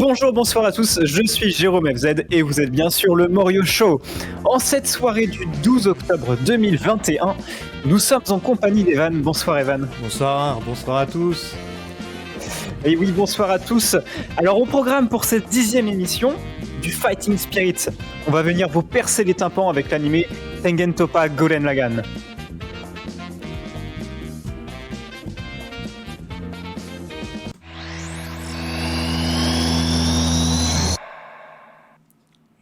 Bonjour, bonsoir à tous, je suis Jérôme FZ et vous êtes bien sûr le Morio Show. En cette soirée du 12 octobre 2021, nous sommes en compagnie d'Evan. Bonsoir Evan. Bonsoir à tous. Et oui, bonsoir à tous. Alors au programme pour cette 10e émission du Fighting Spirit, on va venir vous percer les tympans avec l'anime Tengen Toppa Gurren Lagann.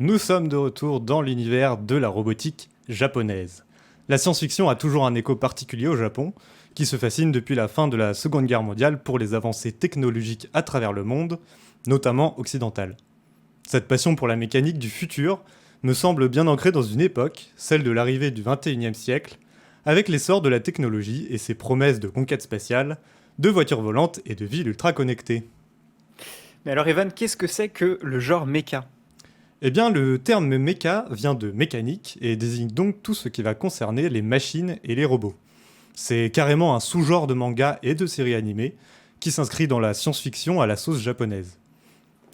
Nous sommes de retour dans l'univers de la robotique japonaise. La science-fiction a toujours un écho particulier au Japon, qui se fascine depuis la fin de la Seconde Guerre mondiale pour les avancées technologiques à travers le monde, notamment occidental. Cette passion pour la mécanique du futur me semble bien ancrée dans une époque, celle de l'arrivée du XXIe siècle, avec l'essor de la technologie et ses promesses de conquête spatiale, de voitures volantes et de villes ultra connectées. Mais alors Evan, qu'est-ce que c'est que le genre mecha ? Eh bien, le terme mecha vient de mécanique et désigne donc tout ce qui va concerner les machines et les robots. C'est carrément un sous-genre de manga et de séries animées qui s'inscrit dans la science-fiction à la sauce japonaise.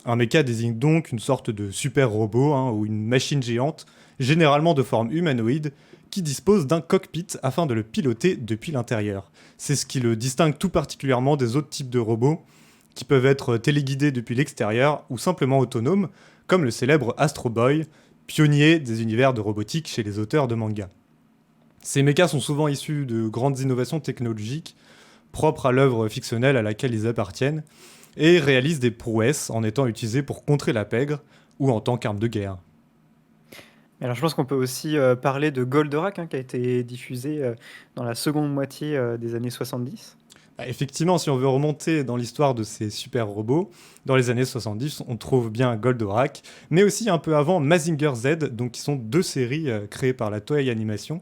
Un mecha désigne donc une sorte de super robot ou une machine géante, généralement de forme humanoïde, qui dispose d'un cockpit afin de le piloter depuis l'intérieur. C'est ce qui le distingue tout particulièrement des autres types de robots qui peuvent être téléguidés depuis l'extérieur ou simplement autonomes, comme le célèbre Astro Boy, pionnier des univers de robotique chez les auteurs de manga. Ces mechas sont souvent issus de grandes innovations technologiques propres à l'œuvre fictionnelle à laquelle ils appartiennent et réalisent des prouesses en étant utilisés pour contrer la pègre ou en tant qu'arme de guerre. Alors je pense qu'on peut aussi parler de Goldorak, qui a été diffusé dans la seconde moitié des années 70. Effectivement, si on veut remonter dans l'histoire de ces super robots, dans les années 70, on trouve bien Goldorak, mais aussi un peu avant Mazinger Z, donc qui sont deux séries créées par la Toei Animation.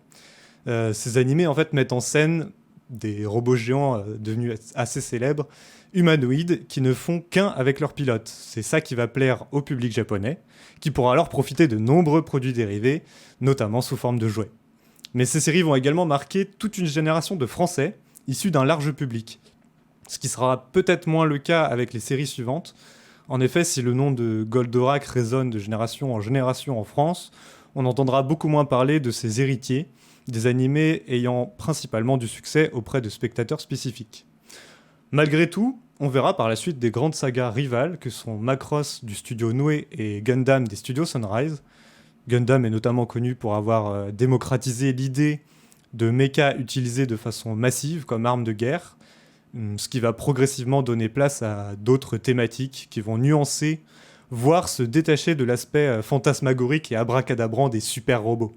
Ces animés en fait mettent en scène des robots géants devenus assez célèbres, humanoïdes, qui ne font qu'un avec leur pilote. C'est ça qui va plaire au public japonais, qui pourra alors profiter de nombreux produits dérivés, notamment sous forme de jouets. Mais ces séries vont également marquer toute une génération de Français, issus d'un large public. Ce qui sera peut-être moins le cas avec les séries suivantes. En effet, si le nom de Goldorak résonne de génération en génération en France, on entendra beaucoup moins parler de ses héritiers, des animés ayant principalement du succès auprès de spectateurs spécifiques. Malgré tout, on verra par la suite des grandes sagas rivales que sont Macross du studio Noé et Gundam des studios Sunrise. Gundam est notamment connu pour avoir démocratisé l'idée de mechas utilisés de façon massive comme arme de guerre, ce qui va progressivement donner place à d'autres thématiques qui vont nuancer, voire se détacher de l'aspect fantasmagorique et abracadabrant des super robots.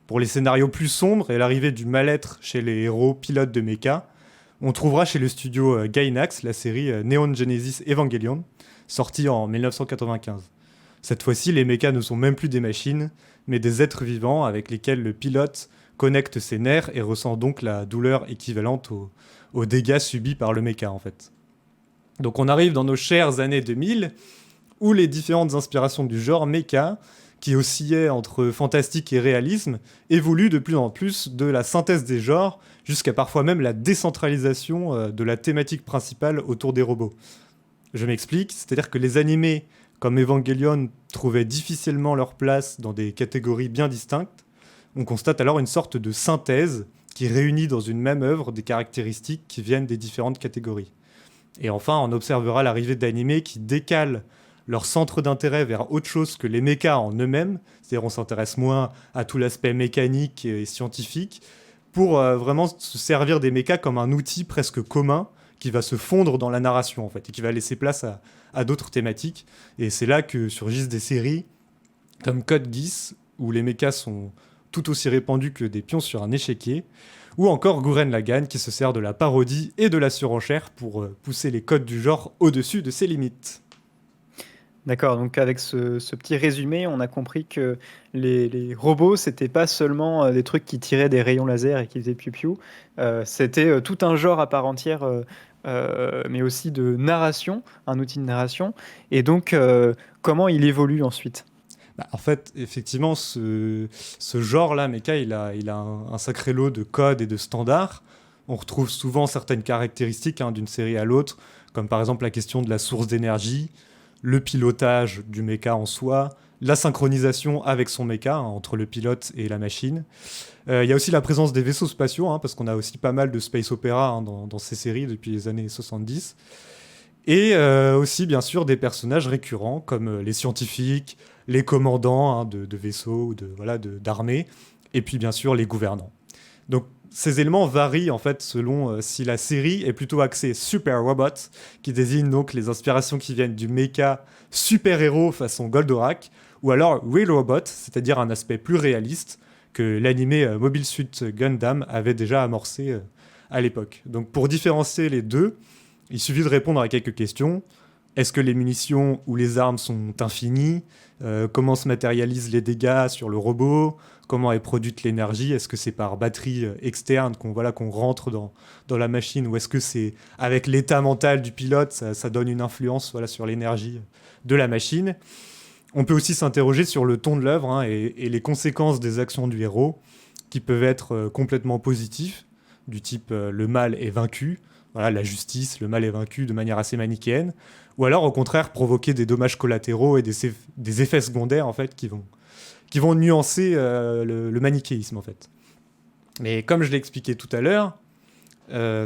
Pour les scénarios plus sombres et l'arrivée du mal-être chez les héros pilotes de mecha, on trouvera chez le studio Gainax la série Neon Genesis Evangelion, sortie en 1995. Cette fois-ci, les mechas ne sont même plus des machines, mais des êtres vivants avec lesquels le pilote connecte ses nerfs et ressent donc la douleur équivalente aux dégâts subis par le mecha en fait. Donc on arrive dans nos chères années 2000, où les différentes inspirations du genre mecha, qui oscillaient entre fantastique et réalisme, évoluent de plus en plus de la synthèse des genres, jusqu'à parfois même la décentralisation de la thématique principale autour des robots. Je m'explique, c'est-à-dire que les animés comme Evangelion trouvaient difficilement leur place dans des catégories bien distinctes. On constate alors une sorte de synthèse qui réunit dans une même œuvre des caractéristiques qui viennent des différentes catégories. Et enfin, on observera l'arrivée d'animés qui décalent leur centre d'intérêt vers autre chose que les mechas en eux-mêmes, c'est-à-dire on s'intéresse moins à tout l'aspect mécanique et scientifique, pour vraiment se servir des mechas comme un outil presque commun qui va se fondre dans la narration en fait, et qui va laisser place à d'autres thématiques. Et c'est là que surgissent des séries comme Code Geass, où les mechas sont tout aussi répandus que des pions sur un échiquier, ou encore Gurren Lagann qui se sert de la parodie et de la surenchère pour pousser les codes du genre au-dessus de ses limites. D'accord, donc avec ce petit résumé, on a compris que les robots, c'était pas seulement des trucs qui tiraient des rayons laser et qui faisaient piou-piou, c'était tout un genre à part entière, mais aussi de narration, un outil de narration. Et donc, comment il évolue ensuite ? En fait, effectivement, ce genre-là, mecha, il a un sacré lot de codes et de standards. On retrouve souvent certaines caractéristiques d'une série à l'autre, comme par exemple la question de la source d'énergie, le pilotage du mecha en soi, la synchronisation avec son mecha, entre le pilote et la machine. Il y a aussi la présence des vaisseaux spatiaux, parce qu'on a aussi pas mal de space opéra dans ces séries depuis les années 70. Et aussi, bien sûr, des personnages récurrents comme les scientifiques, les commandants de vaisseaux ou d'armées, et puis bien sûr les gouvernants. Donc ces éléments varient en fait selon si la série est plutôt axée Super Robot, qui désigne donc les inspirations qui viennent du mecha super-héros façon Goldorak, ou alors Real Robot, c'est-à-dire un aspect plus réaliste que l'animé Mobile Suit Gundam avait déjà amorcé à l'époque. Donc pour différencier les deux, il suffit de répondre à quelques questions. Est-ce que les munitions ou les armes sont infinies ? Comment se matérialisent les dégâts sur le robot ? Comment est produite l'énergie ? Est-ce que c'est par batterie externe qu'on rentre dans la machine, ou est-ce que c'est avec l'état mental du pilote, ça donne une influence sur l'énergie de la machine ? On peut aussi s'interroger sur le ton de l'œuvre et les conséquences des actions du héros, qui peuvent être complètement positifs, du type le mal est vaincu, la justice, le mal est vaincu de manière assez manichéenne, ou alors au contraire provoquer des dommages collatéraux et des effets secondaires en fait qui vont nuancer le manichéisme en fait. Mais comme je l'ai expliqué tout à l'heure,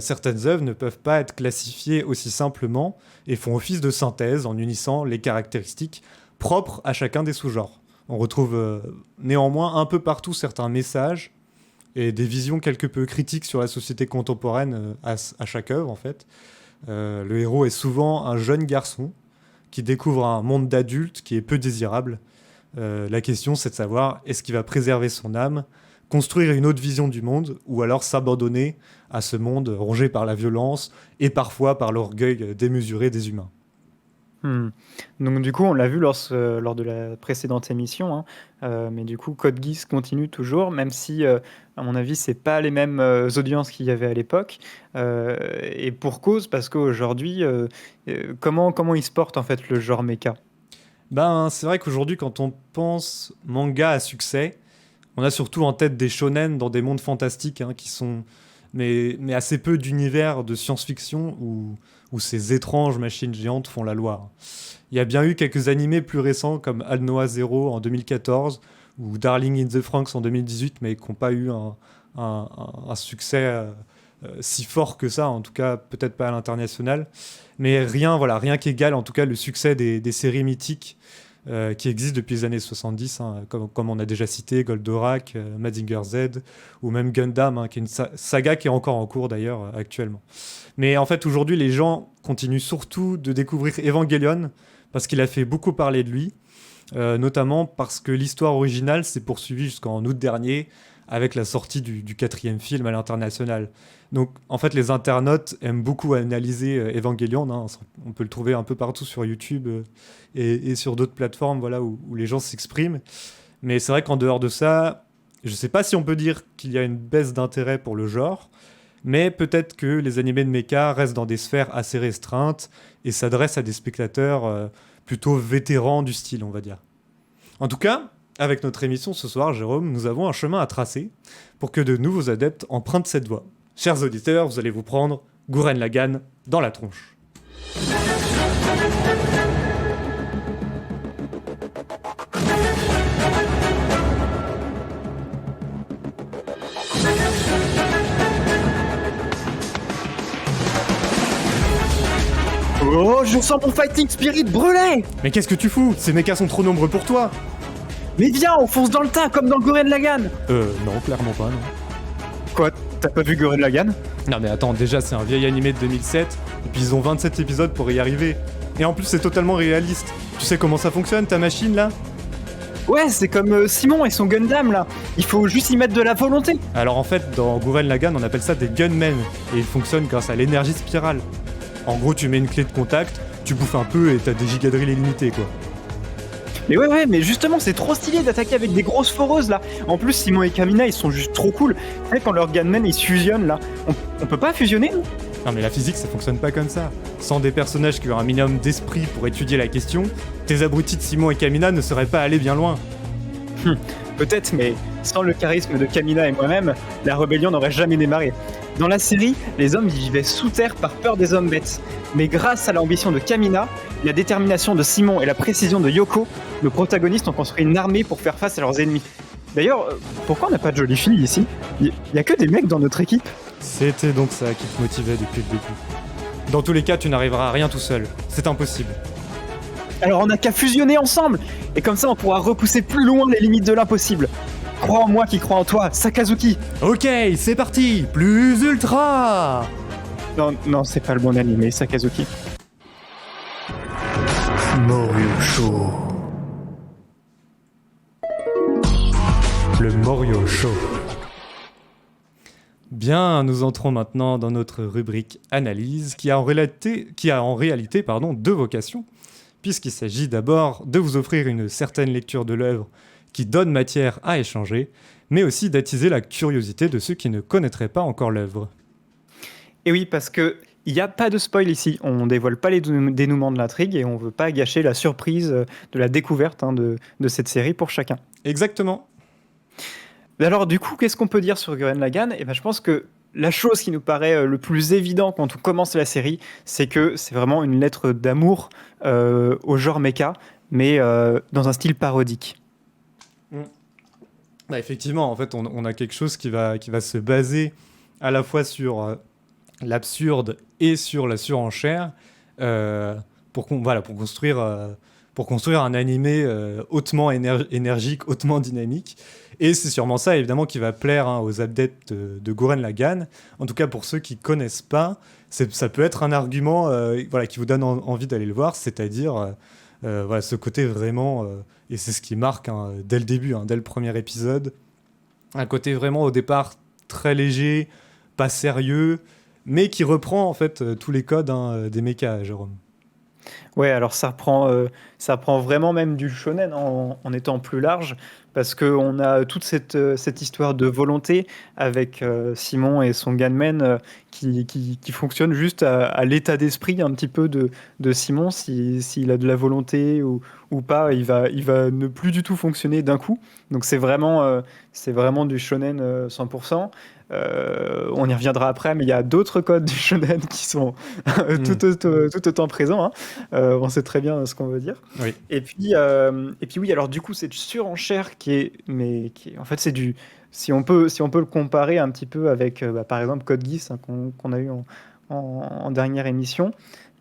certaines œuvres ne peuvent pas être classifiées aussi simplement et font office de synthèse en unissant les caractéristiques propres à chacun des sous-genres. On retrouve néanmoins un peu partout certains messages et des visions quelque peu critiques sur la société contemporaine à chaque œuvre en fait. Le héros est souvent un jeune garçon qui découvre un monde d'adulte qui est peu désirable. La question c'est de savoir, est-ce qu'il va préserver son âme, construire une autre vision du monde, ou alors s'abandonner à ce monde rongé par la violence et parfois par l'orgueil démesuré des humains. Donc du coup, on l'a vu lors de la précédente émission, mais du coup, Code Geass continue toujours, même si, à mon avis, c'est pas les mêmes audiences qu'il y avait à l'époque, et pour cause, parce qu'aujourd'hui, comment il se porte en fait le genre mecha ? C'est vrai qu'aujourd'hui, quand on pense manga à succès, on a surtout en tête des shonen dans des mondes fantastiques qui sont mais assez peu d'univers de science-fiction où ces étranges machines géantes font la loi. Il y a bien eu quelques animés plus récents comme Aldnoah Zero en 2014 ou Darling in the Franxx en 2018, mais qui n'ont pas eu un succès si fort que ça, en tout cas peut-être pas à l'international. Mais rien qu'égale en tout cas le succès des séries mythiques qui existent depuis les années 70, comme on a déjà cité, Goldorak, Mazinger Z, ou même Gundam, qui est une saga qui est encore en cours d'ailleurs actuellement. Mais en fait, aujourd'hui, les gens continuent surtout de découvrir Evangelion, parce qu'il a fait beaucoup parler de lui, notamment parce que l'histoire originale s'est poursuivie jusqu'en août dernier, avec la sortie du 4e film à l'international. Donc, en fait, les internautes aiment beaucoup analyser Evangelion. On peut le trouver un peu partout sur YouTube et sur d'autres plateformes où les gens s'expriment. Mais c'est vrai qu'en dehors de ça, je ne sais pas si on peut dire qu'il y a une baisse d'intérêt pour le genre, mais peut-être que les animés de mecha restent dans des sphères assez restreintes et s'adressent à des spectateurs plutôt vétérans du style, on va dire. En tout cas, avec notre émission ce soir, Jérôme, nous avons un chemin à tracer pour que de nouveaux adeptes empruntent cette voie. Chers auditeurs, vous allez vous prendre Gurren Lagann dans la tronche. Oh, je sens mon fighting spirit brûler! Mais qu'est-ce que tu fous? Ces mechas sont trop nombreux pour toi! Mais viens, on fonce dans le tas comme dans Gurren Lagann! Non, clairement pas, non. Quoi? T'as pas vu Gurren Lagann? Non mais attends, déjà c'est un vieil animé de 2007, et puis ils ont 27 épisodes pour y arriver. Et en plus c'est totalement réaliste. Tu sais comment ça fonctionne ta machine là? Ouais, c'est comme Simon et son Gundam là. Il faut juste y mettre de la volonté. Alors en fait, dans Gurren Lagann, on appelle ça des gunmen, et ils fonctionnent grâce à l'énergie spirale. En gros, tu mets une clé de contact, tu bouffes un peu et t'as des gigadrilles illimitées quoi. Mais ouais, mais justement, c'est trop stylé d'attaquer avec des grosses foreuses là. En plus, Simon et Kamina, ils sont juste trop cool. Tu sais, quand leurs gunmen ils se fusionnent là, on peut pas fusionner nous? Non mais la physique ça fonctionne pas comme ça. Sans des personnages qui ont un minimum d'esprit pour étudier la question, tes abrutis de Simon et Kamina ne seraient pas allés bien loin. Peut-être, mais sans le charisme de Kamina et moi-même, la rébellion n'aurait jamais démarré. Dans la série, les hommes y vivaient sous terre par peur des hommes bêtes. Mais grâce à l'ambition de Kamina, la détermination de Simon et la précision de Yoko, nos protagonistes ont construit une armée pour faire face à leurs ennemis. D'ailleurs, pourquoi on n'a pas de jolies filles ici ? Il y a que des mecs dans notre équipe. C'était donc ça qui te motivait depuis le début. Dans tous les cas, tu n'arriveras à rien tout seul. C'est impossible. Alors on n'a qu'à fusionner ensemble, et comme ça on pourra repousser plus loin les limites de l'impossible. Crois en moi qui crois en toi, Sakazuki. Ok, c'est parti. Plus ultra. Non, c'est pas le bon animé, Sakazuki. Moryo-Show. Le Moryo-Show. Bien, nous entrons maintenant dans notre rubrique analyse qui a en réalité deux vocations, puisqu'il s'agit d'abord de vous offrir une certaine lecture de l'œuvre qui donne matière à échanger, mais aussi d'attiser la curiosité de ceux qui ne connaîtraient pas encore l'œuvre. Et oui, parce que il n'y a pas de spoil ici, on dévoile pas les dénouements de l'intrigue et on veut pas gâcher la surprise de la découverte de cette série pour chacun. Exactement. Alors du coup, qu'est-ce qu'on peut dire sur Gurren Lagann ? Je pense que la chose qui nous paraît le plus évident quand on commence la série, c'est que c'est vraiment une lettre d'amour au genre mecha, mais dans un style parodique. Bah, effectivement, en fait, on a quelque chose qui va se baser à la fois sur l'absurde et sur la surenchère pour construire un animé hautement énergique, hautement dynamique. Et c'est sûrement ça, évidemment, qui va plaire aux adeptes de Gurren Lagann. En tout cas, pour ceux qui ne connaissent pas, ça peut être un argument qui vous donne envie d'aller le voir, c'est-à-dire ce côté vraiment, et c'est ce qui marque dès le début, dès le premier épisode, un côté vraiment au départ très léger, pas sérieux, mais qui reprend en fait tous les codes des mechas, Jérôme. Ouais, alors ça reprend vraiment même du shonen en étant plus large, parce qu'on a toute cette histoire de volonté avec Simon et son gunman qui fonctionne juste à l'état d'esprit un petit peu de Simon. S'il a de la volonté ou pas, il va ne plus du tout fonctionner d'un coup. Donc c'est vraiment du shonen 100%. On y reviendra après, mais il y a d'autres codes du shonen qui sont tout autant présents. On sait très bien ce qu'on veut dire. Oui. Et puis oui, alors du coup, cette surenchère en fait, c'est si on peut le comparer un petit peu avec, par exemple, Code Geass qu'on a eu en dernière émission,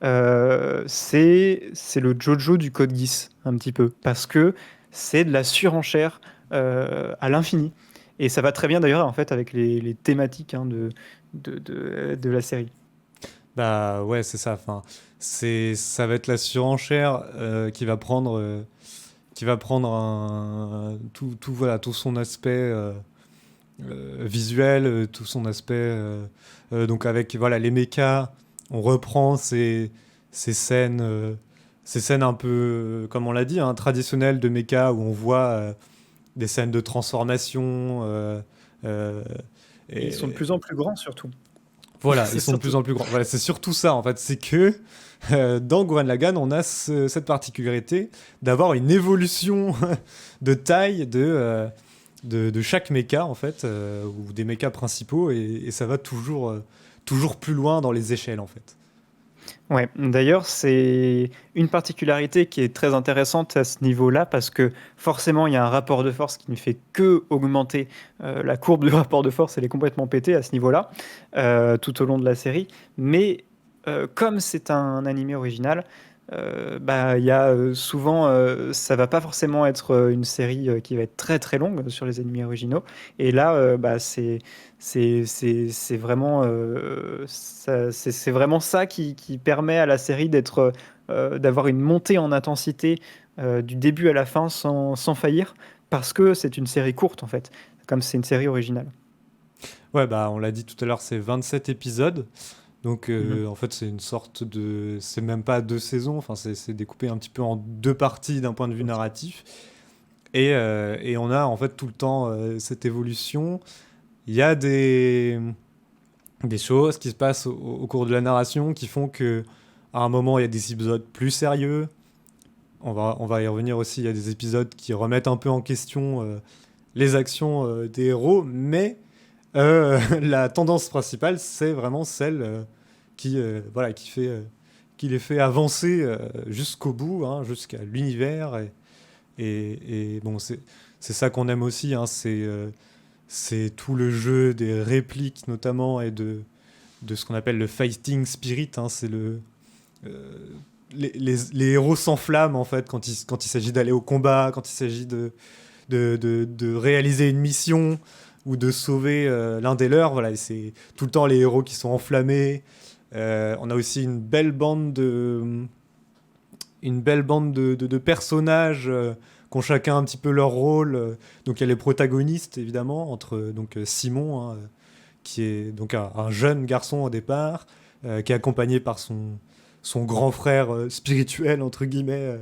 c'est le JoJo du Code Geass un petit peu, parce que c'est de la surenchère à l'infini. Et ça va très bien d'ailleurs en fait avec les thématiques de la série. Bah ouais, c'est ça. Enfin, ça va être la surenchère qui va prendre tout son aspect visuel, tout son aspect. Donc avec les mechas, on reprend ces scènes un peu, comme on l'a dit, traditionnelles de mechas où on voit des scènes de transformation. Et ils sont de plus en plus grands surtout. Voilà, ils sont de plus en plus grands. Voilà, c'est surtout ça, en fait. C'est que dans Gurren Lagann, on a cette particularité d'avoir une évolution de taille de chaque mecha, en fait, ou des mechas principaux, et ça va toujours plus loin dans les échelles, en fait. Ouais, d'ailleurs, c'est une particularité qui est très intéressante à ce niveau-là, parce que forcément, il y a un rapport de force qui ne fait que augmenter. La courbe du rapport de force, elle est complètement pétée à ce niveau-là, tout au long de la série. Mais comme c'est un animé original, il y a souvent, ça va pas forcément être une série qui va être très très longue sur les animés originaux. Et là, c'est vraiment, c'est vraiment ça qui permet à la série d'avoir une montée en intensité du début à la fin sans faillir, parce que c'est une série courte en fait, comme c'est une série originale. Ouais, on l'a dit tout à l'heure, c'est 27 épisodes. Donc, en fait, c'est une sorte de... C'est même pas 2 saisons, enfin, c'est découpé un petit peu en 2 parties d'un point de vue narratif. Et on a, en fait, tout le temps cette évolution. Il y a des choses qui se passent au cours de la narration qui font que à un moment, il y a des épisodes plus sérieux. On va y revenir aussi. Il y a des épisodes qui remettent un peu en question les actions des héros, mais La tendance principale, c'est vraiment celle voilà, qui les fait avancer jusqu'au bout, hein, jusqu'à l'univers. Et bon, c'est ça qu'on aime aussi, hein, c'est tout le jeu des répliques notamment et de ce qu'on appelle le fighting spirit. Hein, c'est euh, les héros s'enflamment en fait quand il s'agit d'aller au combat, quand il s'agit de réaliser une mission ou de sauver l'un des leurs. Voilà, et c'est tout le temps les héros qui sont enflammés. On a aussi une belle bande de personnages qui ont chacun un petit peu leur rôle. Donc il y a les protagonistes évidemment entre Simon, hein, qui est donc un jeune garçon au départ, qui est accompagné par son grand frère spirituel entre guillemets,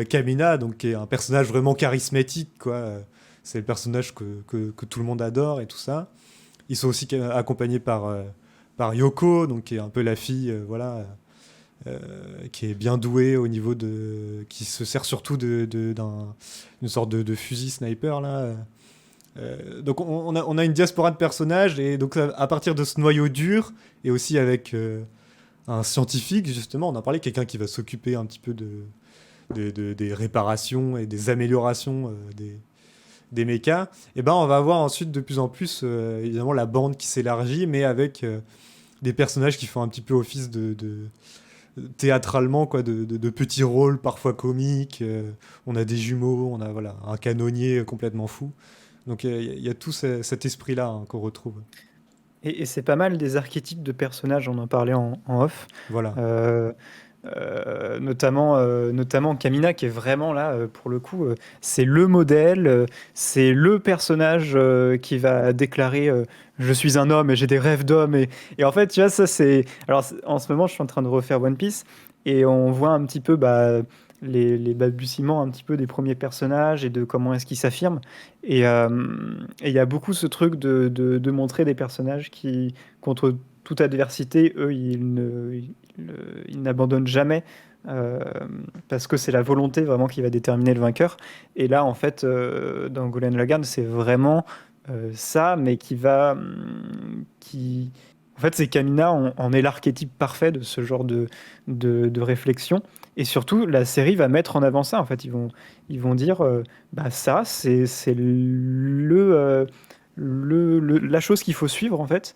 Kamina, donc qui est un personnage vraiment charismatique quoi. C'est le personnage que tout le monde adore et tout ça. Ils sont aussi accompagnés par Yoko, donc qui est un peu la fille, voilà, qui est bien douée au niveau qui se sert surtout d'une sorte de fusil sniper là. Donc on a une diaspora de personnages et donc à partir de ce noyau dur et aussi avec un scientifique justement, on en parlait, quelqu'un qui va s'occuper un petit peu des réparations et des améliorations des mechas, et ben on va avoir ensuite de plus en plus évidemment la bande qui s'élargit, mais avec des personnages qui font un petit peu office théâtralement quoi, de petits rôles parfois comiques. On a des jumeaux, on a voilà un canonnier complètement fou. Donc il y a tout cet esprit-là hein, qu'on retrouve. Et c'est pas mal des archétypes de personnages, on en parlait en off. Voilà. Euh, notamment Kamina qui est vraiment là pour le coup, c'est le modèle, c'est le personnage qui va déclarer je suis un homme et j'ai des rêves d'homme et en fait tu vois ça c'est alors en ce moment je suis en train de refaire One Piece et on voit un petit peu les balbutiements un petit peu des premiers personnages et de comment est-ce qu'ils s'affirment et il y a beaucoup ce truc de montrer des personnages qui contre toute adversité eux ils n'abandonnent jamais euh, parce que c'est la volonté vraiment qui va déterminer le vainqueur. Et là, en fait, dans Gurren Lagann, c'est vraiment ça, mais en fait, c'est Kamina en est l'archétype parfait de ce genre de réflexion. Et surtout, la série va mettre en avant ça. En fait, ils vont dire, bah ça, c'est la chose qu'il faut suivre en fait.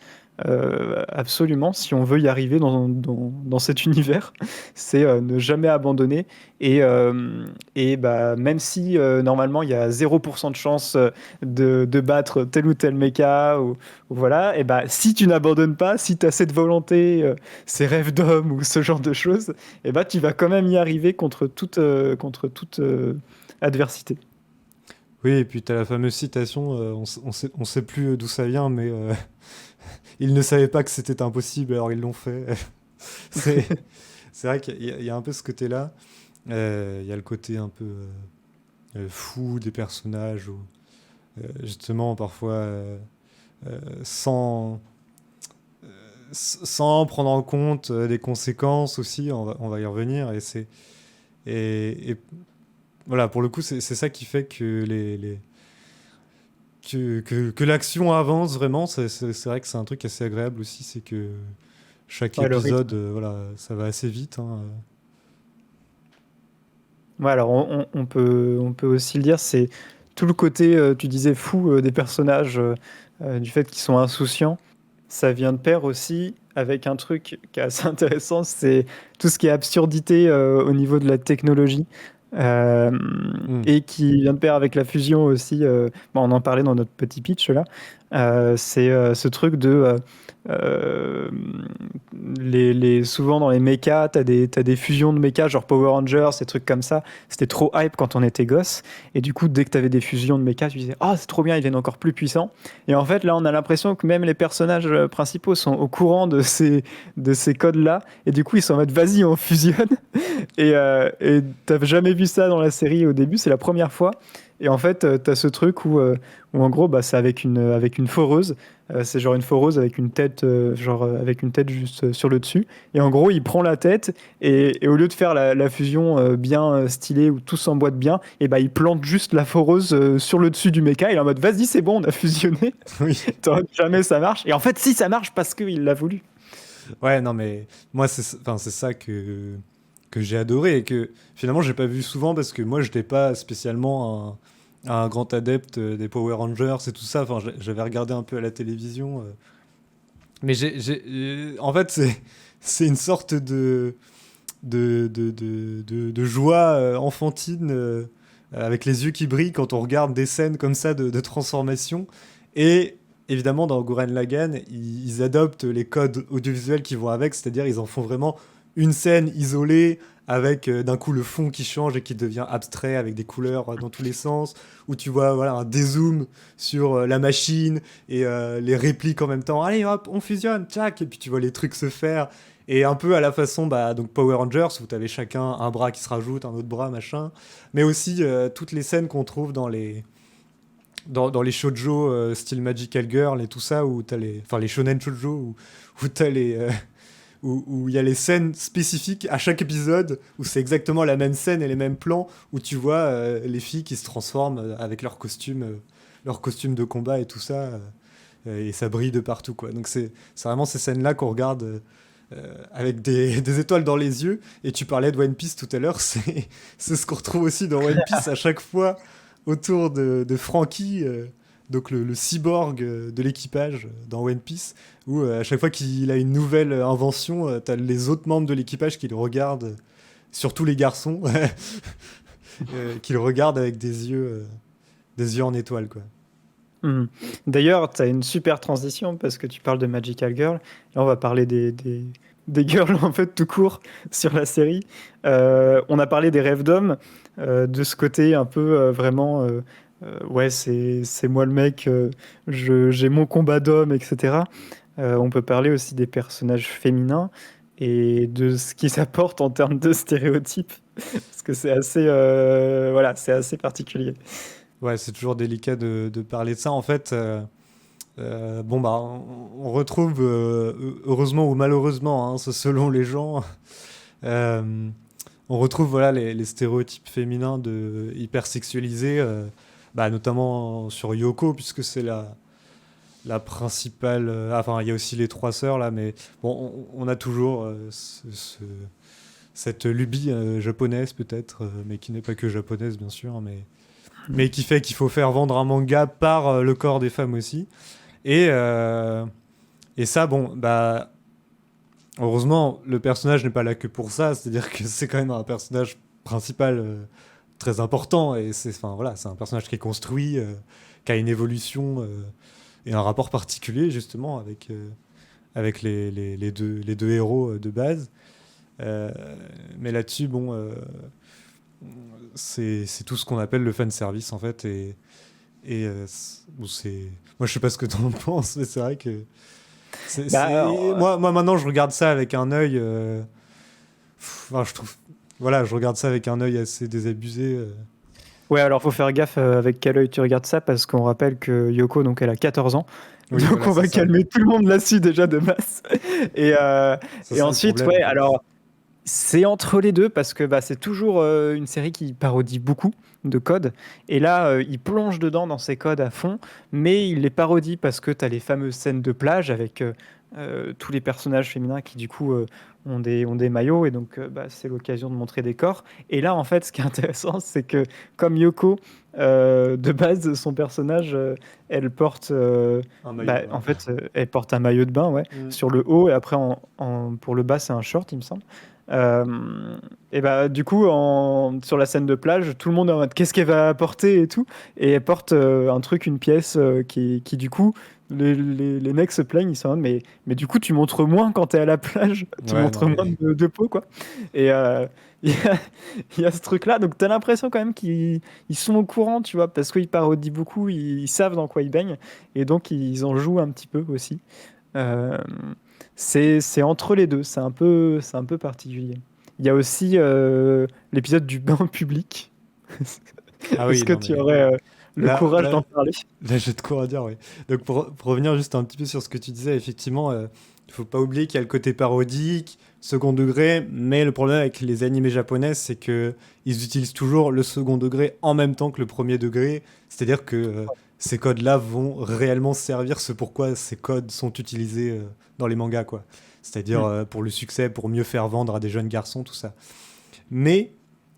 Absolument, si on veut y arriver dans cet univers, c'est ne jamais abandonner. Et bah, même si normalement il y a 0% de chance de battre tel ou tel mecha, ou voilà, et bah, si tu n'abandonnes pas, si tu as cette volonté, ces rêves d'homme ou ce genre de choses, et bah, tu vas quand même y arriver contre toute adversité. Oui, et puis tu as la fameuse citation, on sait plus d'où ça vient, mais ils ne savaient pas que c'était impossible, alors ils l'ont fait. c'est, c'est vrai qu'il y a un peu ce côté-là. Il y a le côté un peu fou des personnages, ou justement parfois sans, sans prendre en compte les conséquences aussi, on va y revenir. Et voilà, pour le coup, c'est ça qui fait que que l'action avance vraiment. C'est vrai que c'est un truc assez agréable aussi, c'est que chaque Ouais, le rythme. épisode, voilà, ça va assez vite. Hein. Ouais, alors on peut aussi le dire, c'est tout le côté, tu disais, fou des personnages, du fait qu'ils sont insouciants. Ça vient de pair aussi avec un truc qui est assez intéressant, c'est tout ce qui est absurdité au niveau de la technologie. euh, Hmm. et qui vient de pair avec la fusion aussi. Bon, on en parlait dans notre petit pitch là. C'est ce truc de euh, souvent dans les mechas, t'as des fusions de mechas, genre Power Rangers, ces trucs comme ça. C'était trop hype quand on était gosse. Et du coup, dès que t'avais des fusions de mechas, tu disais, ah, c'est trop bien, ils viennent encore plus puissants. Et en fait, là, on a l'impression que même les personnages principaux sont au courant de ces codes-là. Et du coup, ils sont en mode, vas-y, on fusionne. Et t'as jamais vu ça dans la série au début, c'est la première fois. Et en fait, t'as ce truc où en gros, bah, c'est avec une foreuse. C'est genre une foreuse avec une tête, avec une tête juste sur le dessus. Et en gros, il prend la tête et au lieu de faire la fusion bien stylée où tout s'emboîte bien, et bah, il plante juste la foreuse sur le dessus du méca. Il est en mode, vas-y, c'est bon, on a fusionné. Oui. Jamais ça marche. Et en fait, si ça marche parce qu'il l'a voulu. Ouais, non, mais moi, c'est ça que j'ai adoré et que finalement, j'ai pas vu souvent parce que moi, j'étais pas spécialement un grand adepte des Power Rangers et tout ça. Enfin, j'avais regardé un peu à la télévision. Mais en fait, c'est une sorte de joie enfantine avec les yeux qui brillent quand on regarde des scènes comme ça de transformation. Et évidemment, dans Gurren Lagann, ils adoptent les codes audiovisuels qui vont avec, c'est-à-dire ils en font vraiment une scène isolée avec d'un coup le fond qui change et qui devient abstrait avec des couleurs dans tous les sens, où tu vois voilà, un dézoom sur la machine et les répliques en même temps. Allez hop, on fusionne, tchac, et puis tu vois les trucs se faire. Et un peu à la façon bah, donc Power Rangers, où tu avais chacun un bras qui se rajoute, un autre bras, machin. Mais aussi toutes les scènes qu'on trouve dans les shoujo style Magical Girl et tout ça, où t'as enfin les shonen shoujo, où t'as où il y a les scènes spécifiques à chaque épisode, où c'est exactement la même scène et les mêmes plans, où tu vois les filles qui se transforment avec leurs costumes de combat et tout ça, et ça brille de partout, quoi. Donc c'est vraiment ces scènes-là qu'on regarde avec des étoiles dans les yeux. Et tu parlais de One Piece tout à l'heure, c'est ce qu'on retrouve aussi dans One Piece à chaque fois autour de Franky, donc le cyborg de l'équipage dans One Piece, où à chaque fois qu'il a une nouvelle invention, t'as les autres membres de l'équipage qui le regardent, surtout les garçons, qui le regardent avec des yeux en étoile, quoi. Mhm. D'ailleurs, tu as une super transition parce que tu parles de Magical Girl. Là, on va parler des girls en fait tout court sur la série. On a parlé des rêves d'hommes, de ce côté un peu vraiment, ouais, c'est moi le mec, j'ai mon combat d'homme, etc. On peut parler aussi des personnages féminins et de ce qu'ils apportent en termes de stéréotypes parce que c'est assez, voilà, c'est assez particulier. Ouais, c'est toujours délicat de parler de ça. En fait, bon, bah, on retrouve, heureusement ou malheureusement, hein, c'est selon les gens, euh, on retrouve voilà, les stéréotypes féminins hyper sexualisés, bah, notamment sur Yoko, puisque c'est la principale. Enfin, il y a aussi les trois sœurs, là, mais bon, on a toujours cette lubie japonaise, peut-être, mais qui n'est pas que japonaise, bien sûr, mais qui fait qu'il faut faire vendre un manga par le corps des femmes aussi. Et, euh, et ça, bon, bah, heureusement, le personnage n'est pas là que pour ça, c'est-à-dire que c'est quand même un personnage principal très important, et enfin, voilà, c'est un personnage qui est construit, qui a une évolution et un rapport particulier, justement, avec les deux héros de base. Euh, mais là-dessus, bon, c'est tout ce qu'on appelle le fan service, en fait, bon, moi, je sais pas ce que t'en penses, mais c'est vrai que Bah, moi maintenant je regarde ça avec un œil enfin, je trouve voilà, je regarde ça avec un œil assez désabusé. ouais, alors faut faire gaffe avec quel œil tu regardes ça parce qu'on rappelle que Yoko, donc elle a 14 ans. Oui, Donc voilà, on c'est va ça. calmer tout le monde là-dessus déjà de masse. Et, euh, C'est et ça le ensuite, problème, en ouais, fait. alors c'est entre les deux parce que bah, c'est toujours une série qui parodie beaucoup de codes. Et là, il plonge dedans dans ces codes à fond, mais il les parodie parce que tu as les fameuses scènes de plage avec tous les personnages féminins qui du coup ont des maillots et donc bah, c'est l'occasion de montrer des corps. Et là, en fait, ce qui est intéressant, c'est que comme Yoko, de base, son personnage, elle porte, Un maillot bah, de bain. en fait, elle porte un maillot de bain, ouais, Mm. sur le haut et après pour le bas, c'est un short, il me semble. Euh, et bah du coup sur la scène de plage, tout le monde est en mode qu'est-ce qu'elle va apporter et tout, et elle porte un truc, une pièce qui du coup les mecs se plaignent, ils sont en mode mais du coup tu montres moins quand t'es à la plage, tu Ouais, montres non, moins mais de peau quoi. Et il y a, il y a ce truc-là, donc t'as l'impression quand même qu'ils sont au courant, tu vois, parce qu'ils parodient beaucoup, ils savent dans quoi ils baignent, et donc ils en jouent un petit peu aussi. Euh, c'est entre les deux, c'est un peu particulier. Il y a aussi l'épisode du bain public. Ah Est-ce oui, que non tu mais aurais le là, courage là, d'en parler? là, j'ai de quoi dire, oui. Donc pour revenir juste un petit peu sur ce que tu disais, effectivement, il faut pas oublier qu'il y a le côté parodique, second degré, mais le problème avec les animés japonais, c'est que ils utilisent toujours le second degré en même temps que le premier degré, c'est-à-dire que ces codes-là vont réellement servir ce pourquoi ces codes sont utilisés dans les mangas, quoi. C'est-à-dire Hmm. pour le succès, pour mieux faire vendre à des jeunes garçons, tout ça. Mais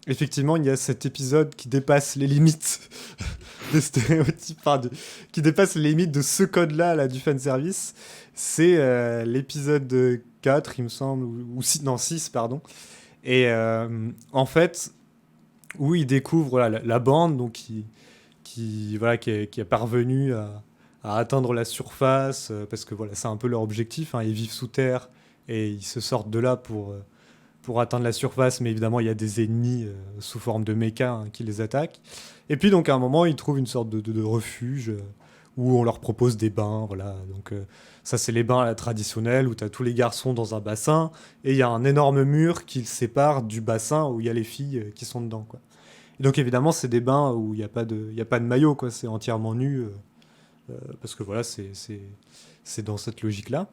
effectivement, il y a cet épisode qui dépasse les limites des stéréotypes, qui dépasse les limites de ce code-là là, du fanservice. C'est l'épisode 4, il me semble, ou non, 6, pardon. Et en fait, où il découvre voilà, la bande donc, voilà, qui est parvenue à atteindre la surface, parce que voilà, c'est un peu leur objectif. Hein, ils vivent sous terre et ils se sortent de là pour atteindre la surface, mais évidemment, il y a des ennemis sous forme de méca hein, qui les attaquent. Et puis, donc, à un moment, ils trouvent une sorte de refuge où on leur propose des bains. Voilà. Donc, ça, c'est les bains à la traditionnelle où tu as tous les garçons dans un bassin et il y a un énorme mur qui le sépare du bassin où il y a les filles qui sont dedans. Quoi. Et donc, évidemment, c'est des bains où il n'y a pas de maillot, quoi. C'est entièrement nu parce que voilà, c'est dans cette logique-là.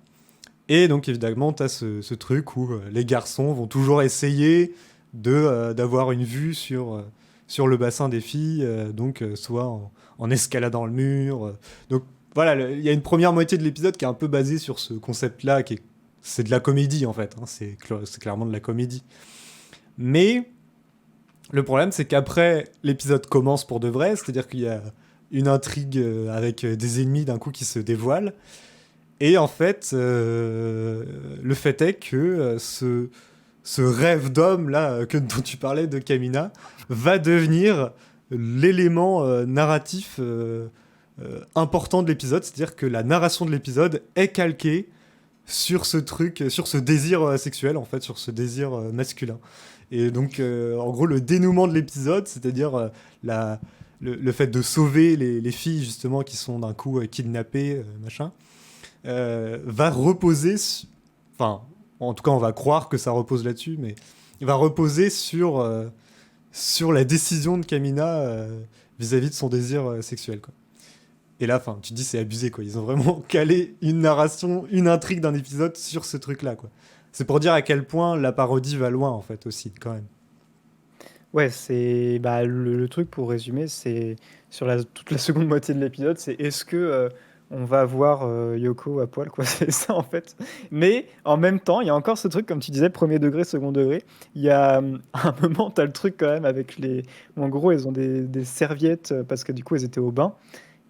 Et donc évidemment, tu as ce truc où les garçons vont toujours essayer d'avoir une vue sur le bassin des filles, donc soit en escaladant le mur. Donc voilà, il y a une première moitié de l'épisode qui est un peu basée sur ce concept-là, c'est de la comédie en fait, hein, c'est clairement de la comédie. Mais le problème, c'est qu'après, l'épisode commence pour de vrai, c'est-à-dire qu'il y a une intrigue avec des ennemis d'un coup qui se dévoilent. Et en fait, le fait est que ce rêve d'homme là dont tu parlais de Kamina va devenir l'élément narratif important de l'épisode, c'est-à-dire que la narration de l'épisode est calquée sur ce truc, sur ce désir sexuel en fait, sur ce désir masculin. Et donc, en gros, le dénouement de l'épisode, c'est-à-dire la, le fait de sauver les filles justement qui sont d'un coup kidnappées, machin va reposer, enfin, en tout cas, on va croire que ça repose là-dessus, mais il va reposer sur la décision de Kamina vis-à-vis de son désir sexuel, quoi. Et là, enfin, tu te dis c'est abusé, quoi. Ils ont vraiment calé une narration, une intrigue d'un épisode sur ce truc-là, quoi. C'est pour dire à quel point la parodie va loin, en fait, aussi, quand même. Ouais, c'est bah, le truc pour résumer, c'est sur toute la seconde moitié de l'épisode, c'est est-ce que on va voir Yoko à poil, quoi, c'est ça en fait. Mais en même temps, il y a encore ce truc, comme tu disais, premier degré, second degré. Il y a un moment, tu as le truc quand même avec les. En gros, ils ont des serviettes parce que du coup, ils étaient au bain.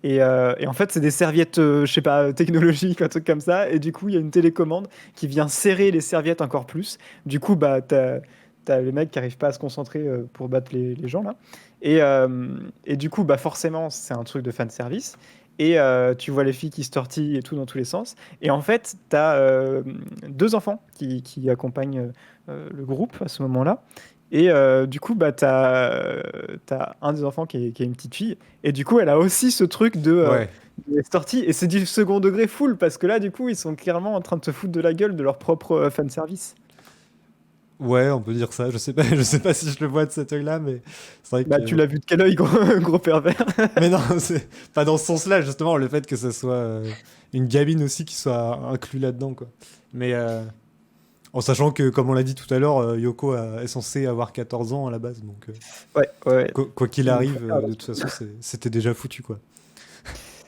Et en fait, c'est des serviettes, je sais pas, technologiques, un truc comme ça. Et du coup, il y a une télécommande qui vient serrer les serviettes encore plus. Du coup, bah, t'as les mecs qui arrivent pas à se concentrer pour battre les gens là. Et du coup, bah, forcément, c'est un truc de fan service. Et tu vois les filles qui se tortillent et tout dans tous les sens. Et en fait, t'as deux enfants qui accompagnent le groupe à ce moment-là. Et du coup, bah, t'as un des enfants qui est une petite fille. Et du coup, elle a aussi ce truc Ouais. de sortie. Et c'est du second degré full, parce que là, du coup, ils sont clairement en train de se foutre de la gueule de leur propre fanservice. Ouais, on peut dire ça. Je sais pas, je sais pas si je le vois de cet œil-là, mais c'est vrai Bah, que. tu l'as vu de quel œil, gros, gros pervers? Mais non, c'est pas dans ce sens-là, justement, le fait que ce soit une gamine aussi qui soit inclus là-dedans, quoi. Mais en sachant que, comme on l'a dit tout à l'heure, Yoko est censée avoir 14 ans à la base, donc Ouais, ouais. quoi qu'il Il faut arrive, faire de toute attention. façon, c'était déjà foutu, quoi.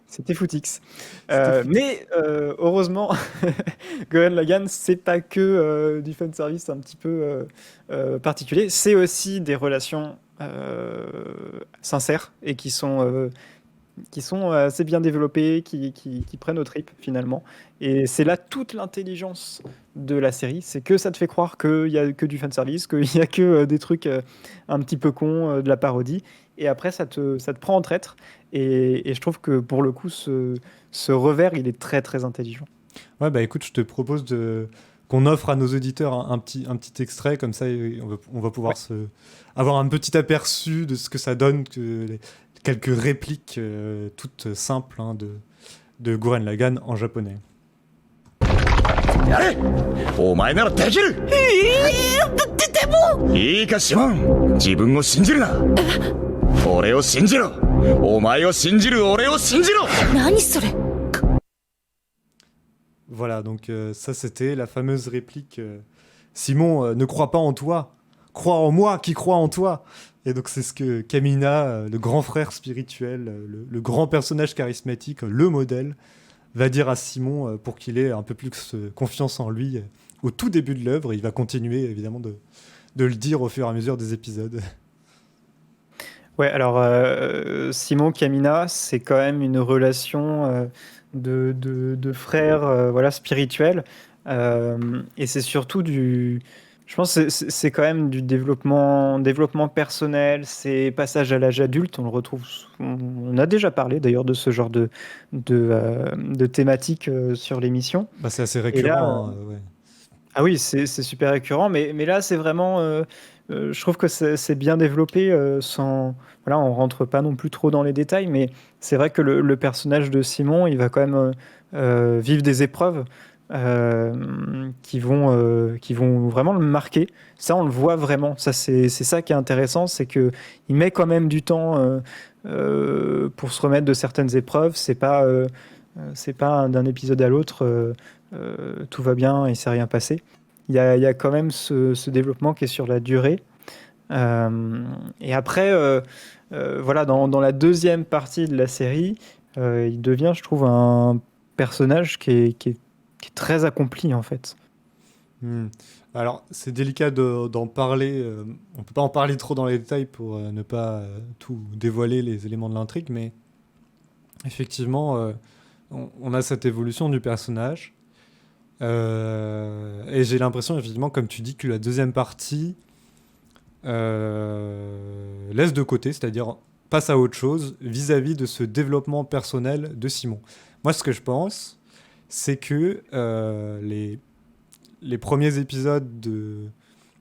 C'était footix. C'était foutu. Mais heureusement, Gurren Lagann, c'est pas que du fan service un petit peu particulier, c'est aussi des relations sincères et qui sont assez bien développées, qui prennent aux tripes finalement. Et c'est là toute l'intelligence de la série, c'est que ça te fait croire qu'il y a que du fanservice, qu'il y a que des trucs un petit peu cons, de la parodie. Et après, ça te prend en traître. Et je trouve que pour le coup, ce revers, il est très très intelligent. Ouais, bah écoute, je te propose qu'on offre à nos auditeurs un petit extrait, comme ça, on va pouvoir Ouais. avoir un petit aperçu de ce que ça donne, quelques répliques toutes simples hein, de Gurren Lagann en japonais. やれお前ならできるでもいいかシモン自分を信じるな俺を信じろ。お前を信じる俺を信じろ。何それ。 Voilà, donc ça c'était la fameuse réplique Simon, ne crois pas en toi, crois en moi qui crois en toi. Et donc c'est ce que Kamina, le grand frère spirituel, le grand personnage charismatique, le modèle, va dire à Simon pour qu'il ait un peu plus confiance en lui au tout début de l'œuvre. Il va continuer évidemment de le dire au fur et à mesure des épisodes. Ouais, alors Simon Kamina, c'est quand même une relation de frères voilà, spirituels. Et c'est surtout du. Je pense que c'est quand même du développement personnel, c'est passage à l'âge adulte. On le retrouve. On a déjà parlé d'ailleurs de ce genre de thématique sur l'émission. Bah, c'est assez Et là, récurrent. Ouais. ah oui, c'est super récurrent, mais là, c'est vraiment. Je trouve que c'est bien développé sans. Voilà, on rentre pas non plus trop dans les détails, mais c'est vrai que le personnage de Simon, il va quand même vivre des épreuves qui vont vraiment le marquer. Ça, on le voit vraiment. Ça, c'est ça qui est intéressant, c'est que il met quand même du temps pour se remettre de certaines épreuves. C'est pas d'un épisode à l'autre. Tout va bien, il s'est rien passé. Il y a quand même ce développement qui est sur la durée. Et après, voilà, dans la deuxième partie de la série, il devient, je trouve, un personnage qui est très accompli, en fait. Alors, c'est délicat d'en parler. On peut pas en parler trop dans les détails pour ne pas tout dévoiler les éléments de l'intrigue, mais effectivement, on a cette évolution du personnage. Et j'ai l'impression, effectivement, comme tu dis, que la deuxième partie laisse de côté, c'est-à-dire passe à autre chose vis-à-vis de ce développement personnel de Simon. Moi, ce que je pense, c'est que les premiers épisodes de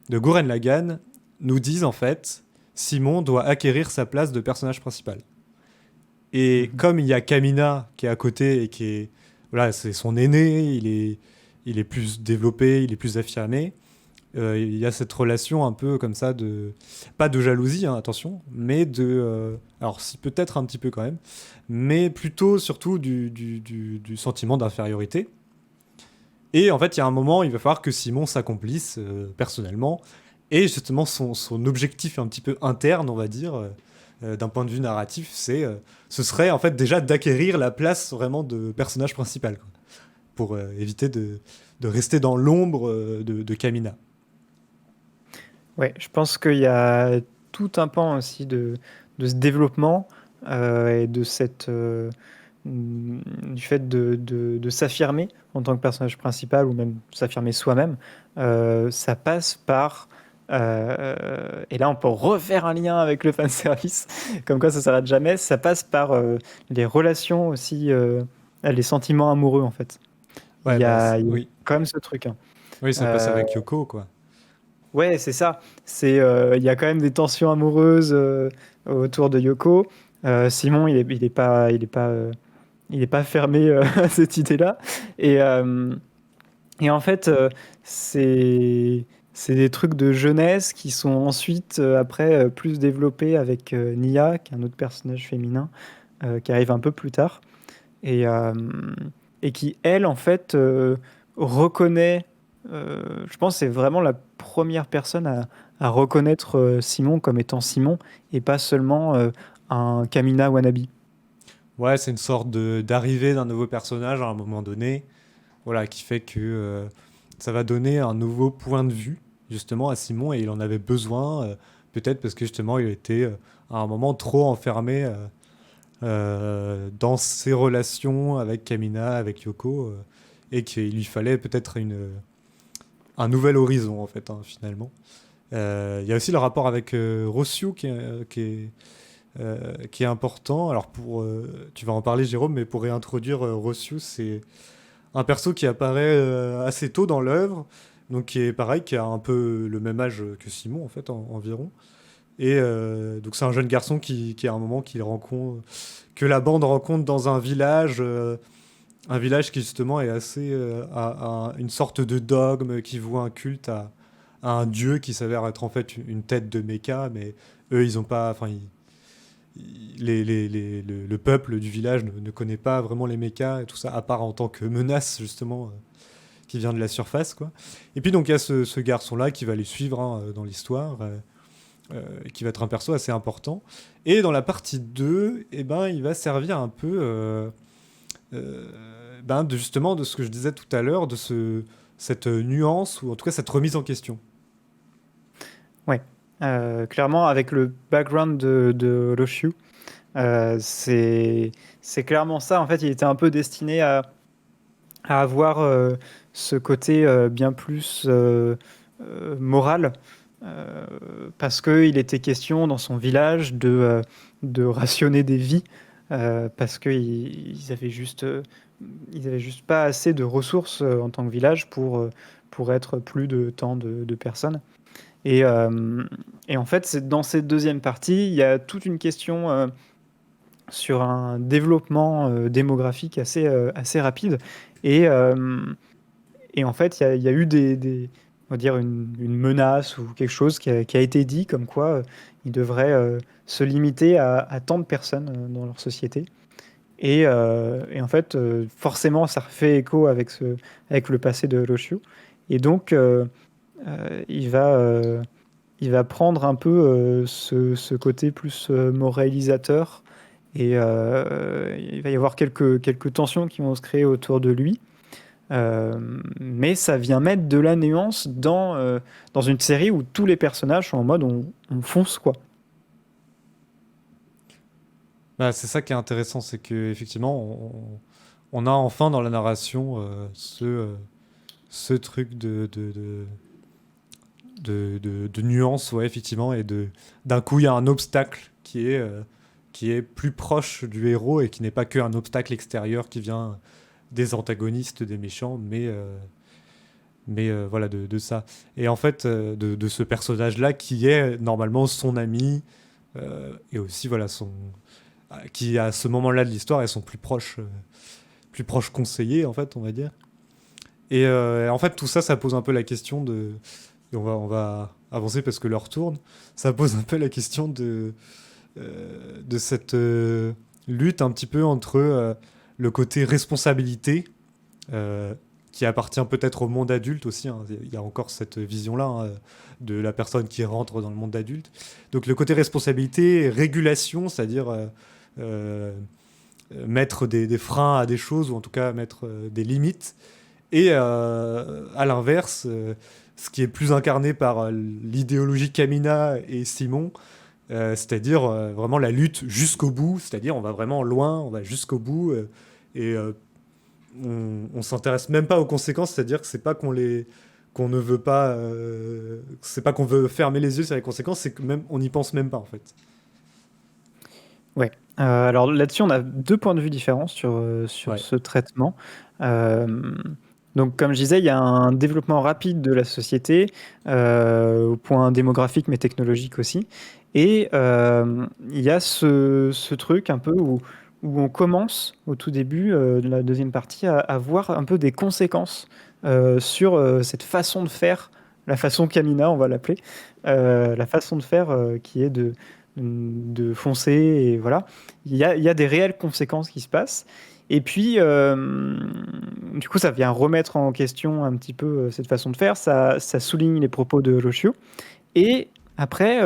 Gurren Lagann nous disent, en fait, Simon doit acquérir sa place de personnage principal. Et comme il y a Kamina qui est à côté et qui est... Voilà, c'est son aîné, il est plus développé, il est plus affirmé. Il y a cette relation un peu comme ça pas de jalousie, hein, attention, mais alors si peut-être un petit peu quand même, mais plutôt surtout du sentiment d'infériorité. Et en fait, il y a un moment, il va falloir que Simon s'accomplisse personnellement, et justement son objectif un petit peu interne, on va dire, d'un point de vue narratif, ce serait en fait déjà d'acquérir la place vraiment de personnage principal, quoi, pour éviter de rester dans l'ombre de Kamina. Ouais, je pense qu'il y a tout un pan aussi de ce développement et de du fait de s'affirmer en tant que personnage principal ou même s'affirmer soi-même. Ça passe par... et là, on peut refaire un lien avec le fanservice, comme quoi ça ne s'arrête jamais. Ça passe par les relations aussi, les sentiments amoureux, en fait. Ouais, il y a oui. quand même ce truc. Hein. Oui, ça passe avec Yoko, quoi. Ouais, c'est ça. Il y a quand même des tensions amoureuses autour de Yoko. Simon, il est pas fermé à cette idée-là. Et en fait, c'est des trucs de jeunesse qui sont ensuite, après, plus développés avec Nia, qui est un autre personnage féminin, qui arrive un peu plus tard. Et qui, elle, en fait, reconnaît... je pense que c'est vraiment la première personne à reconnaître Simon comme étant Simon et pas seulement un Kamina wannabe. Ouais, c'est une sorte d'arrivée d'un nouveau personnage à un moment donné, voilà, qui fait que ça va donner un nouveau point de vue justement à Simon, et il en avait besoin, peut-être parce que justement il était à un moment trop enfermé dans ses relations avec Kamina, avec Yoko, et qu'il lui fallait peut-être un nouvel horizon en fait, hein, finalement. Il y a aussi le rapport avec Rossio qui est important. Alors tu vas en parler, Jérôme, mais pour réintroduire Rossio, c'est un perso qui apparaît assez tôt dans l'œuvre, donc qui est pareil, qui a un peu le même âge que Simon en fait, environ. Et donc c'est un jeune garçon qui à un moment que la bande rencontre dans un village qui justement est assez à une sorte de dogme qui voue un culte à un dieu qui s'avère être en fait une tête de mecha, mais eux ils ont pas, enfin le peuple du village ne connaît pas vraiment les mechas et tout ça, à part en tant que menace, justement, qui vient de la surface, quoi. Et puis, donc, il y a ce garçon-là qui va les suivre hein, dans l'histoire, qui va être un perso assez important. Et dans la partie 2, eh ben, il va servir un peu justement de ce que je disais tout à l'heure, de cette nuance, ou en tout cas cette remise en question. Ouais. Clairement, avec le background de Roshu, c'est clairement ça. En fait, il était un peu destiné à avoir ce côté bien plus moral, euh, parce qu'il était question dans son village de rationner des vies, parce qu'ils ils avaient juste pas assez de ressources en tant que village pour être plus de tant de personnes. Et, euh, et en fait, dans cette deuxième partie, il y a toute une question sur un développement démographique assez rapide. Et, euh, et en fait, il y a eu on va dire une menace ou quelque chose qui a été dit comme quoi ils devraient se limiter à tant de personnes dans leur société. Et en fait, forcément, ça refait écho avec le passé de Roshu. Et donc, euh, il va, euh, il va prendre un peu ce côté plus moralisateur. Et il va y avoir quelques tensions qui vont se créer autour de lui. Mais ça vient mettre de la nuance dans une série où tous les personnages sont en mode on fonce quoi. Bah, c'est ça qui est intéressant, c'est que effectivement, on a enfin dans la narration ce truc de nuance, ouais, effectivement, et d'un coup, il y a un obstacle qui est plus proche du héros et qui n'est pas qu'un obstacle extérieur qui vient des antagonistes, des méchants, mais voilà, de ça. Et en fait, de ce personnage-là qui est normalement son ami et aussi, voilà, qui à ce moment-là de l'histoire est son plus proche conseiller, en fait, on va dire. Et en fait, tout ça, ça pose un peu la question de. Et on va avancer parce que l'heure tourne. Ça pose un peu la question de cette lutte un petit peu entre le côté responsabilité, euh, qui appartient peut-être au monde adulte aussi. Hein. Il y a encore cette vision-là hein, de la personne qui rentre dans le monde adulte. Donc le côté responsabilité, régulation, c'est-à-dire euh, mettre des freins à des choses, ou en tout cas mettre des limites. Et à l'inverse, ce qui est plus incarné par l'idéologie Kamina et Simon, c'est-à-dire vraiment la lutte jusqu'au bout, c'est-à-dire on va vraiment loin, on va jusqu'au bout, et on s'intéresse même pas aux conséquences, c'est-à-dire que c'est pas qu'on ne veut pas, c'est pas qu'on veut fermer les yeux sur les conséquences, c'est que même on n'y pense même pas en fait. Ouais. Alors là-dessus, on a deux points de vue différents sur Ouais. ce traitement. Euh, donc, comme je disais, il y a un développement rapide de la société, au point démographique, mais technologique aussi. Et il y a ce truc un peu où on commence, au tout début de la deuxième partie, à voir un peu des conséquences sur cette façon de faire, la façon Kamina, on va l'appeler, la façon de faire qui est de foncer, et voilà. Il y a des réelles conséquences qui se passent. Et puis, du coup, ça vient remettre en question un petit peu cette façon de faire. Ça souligne les propos de Roshio. Et après,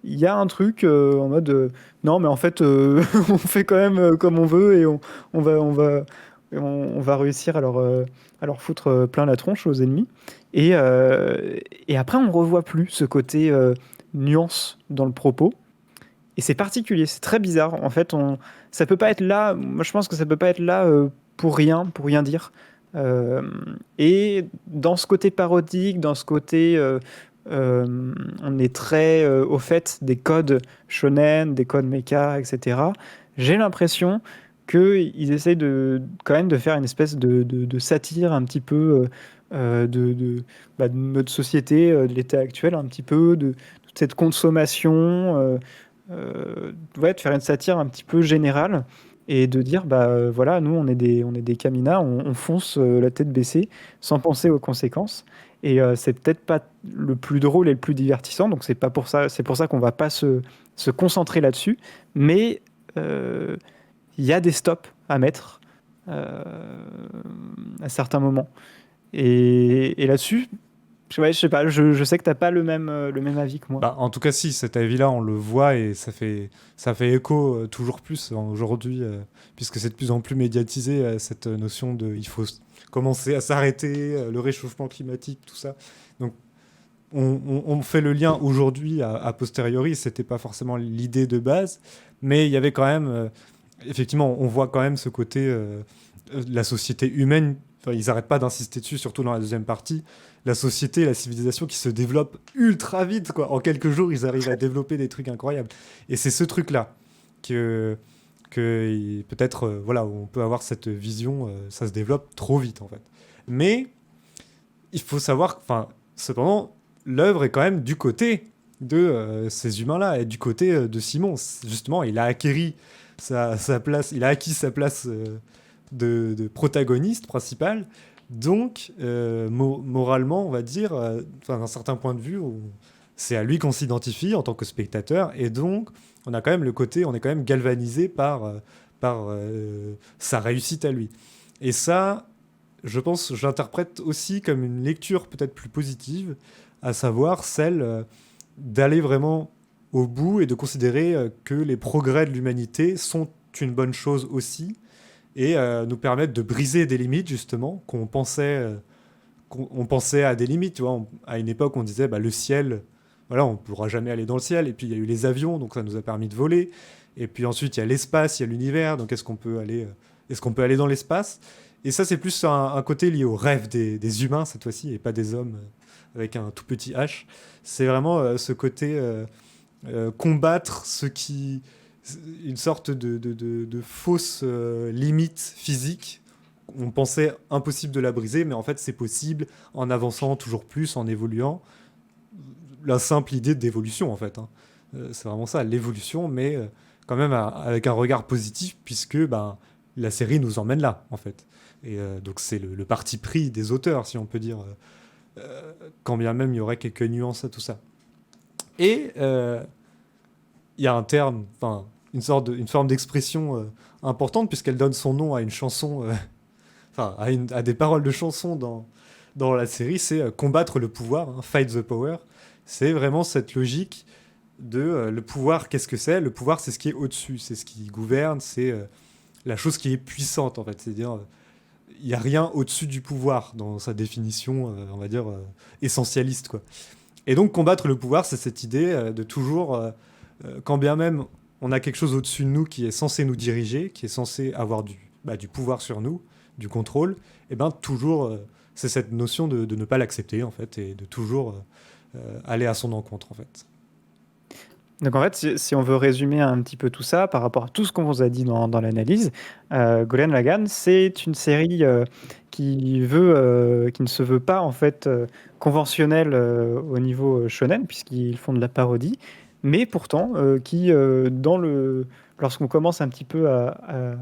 il y a un truc en mode non, mais en fait, on fait quand même comme on veut et on va, on va, on va réussir à leur foutre plein la tronche aux ennemis. Et, euh, et après, on revoit plus ce côté nuance dans le propos. Et c'est particulier, c'est très bizarre. En fait, ça peut pas être là. Moi, je pense que ça peut pas être là pour rien dire. Euh, et dans ce côté parodique, dans ce côté, on est très au fait des codes shonen, des codes mecha, etc. J'ai l'impression qu'ils essayent quand même de faire une espèce de satire un petit peu de notre société, de l'état actuel, un petit peu de toute cette consommation. Ouais, de faire une satire un petit peu générale et de dire bah voilà, nous on est des Kamina, on fonce la tête baissée sans penser aux conséquences. et c'est peut-être pas le plus drôle et le plus divertissant, donc c'est pour ça qu'on va pas se concentrer là-dessus, mais il y a des stops à mettre à certains moments. Et là-dessus, je sais pas, je sais que t'as pas le même avis que moi. Bah, en tout cas, si, cet avis-là, on le voit et ça fait écho toujours plus aujourd'hui, puisque c'est de plus en plus médiatisé, cette notion de il faut commencer à s'arrêter, le réchauffement climatique, tout ça. Donc, on fait le lien aujourd'hui a posteriori, c'était pas forcément l'idée de base, mais il y avait quand même, effectivement, on voit quand même ce côté, la société humaine, ils n'arrêtent pas d'insister dessus, surtout dans la deuxième partie, la société, la civilisation qui se développe ultra vite, quoi. En quelques jours, ils arrivent à développer des trucs incroyables. Et c'est ce truc-là que peut-être, voilà, où on peut avoir cette vision, ça se développe trop vite, en fait. Mais il faut savoir, cependant, l'œuvre est quand même du côté de ces humains-là, et du côté de Simon. Justement, il a acquis sa place, de protagoniste principal. Donc, moralement, on va dire, d'un certain point de vue, c'est à lui qu'on s'identifie en tant que spectateur, et donc on a quand même le côté, on est quand même galvanisé par sa réussite à lui. Et ça, je pense, je l'interprète aussi comme une lecture peut-être plus positive, à savoir celle d'aller vraiment au bout et de considérer que les progrès de l'humanité sont une bonne chose aussi, et nous permettent de briser des limites, justement, qu'on pensait à des limites, tu vois. À une époque, on disait, le ciel, voilà, on ne pourra jamais aller dans le ciel. Et puis, il y a eu les avions, donc ça nous a permis de voler. Et puis ensuite, il y a l'espace, il y a l'univers, donc est-ce qu'on peut aller dans l'espace ? Et ça, c'est plus un côté lié au rêve des humains, cette fois-ci, et pas des hommes avec un tout petit H. C'est vraiment ce côté combattre ce qui... une sorte de fausse limite physique. On pensait impossible de la briser, mais en fait c'est possible en avançant toujours plus, en évoluant. La simple idée d'évolution, en fait, hein. C'est vraiment ça, l'évolution, mais quand même avec un regard positif, puisque la série nous emmène là, en fait. Et donc c'est le parti pris des auteurs, si on peut dire, quand bien même il y aurait quelques nuances à tout ça. Et il y a un terme, une forme d'expression importante, puisqu'elle donne son nom à une chanson, à des paroles de chansons dans la série, c'est combattre le pouvoir, hein, fight the power. C'est vraiment cette logique de le pouvoir, qu'est-ce que c'est ? Le pouvoir, c'est ce qui est au-dessus, c'est ce qui gouverne, c'est la chose qui est puissante, en fait. C'est-à-dire, il n'y a rien au-dessus du pouvoir dans sa définition, on va dire, essentialiste, quoi. Et donc, combattre le pouvoir, c'est cette idée de toujours, quand bien même on a quelque chose au-dessus de nous qui est censé nous diriger, qui est censé avoir du pouvoir sur nous, du contrôle, et toujours, c'est cette notion de ne pas l'accepter, en fait, et de toujours aller à son encontre, en fait. Donc en fait, si on veut résumer un petit peu tout ça par rapport à tout ce qu'on vous a dit dans l'analyse, Gurren Lagann, c'est une série qui ne se veut pas en fait conventionnelle au niveau shonen, puisqu'ils font de la parodie, mais pourtant qui, lorsqu'on commence un petit peu à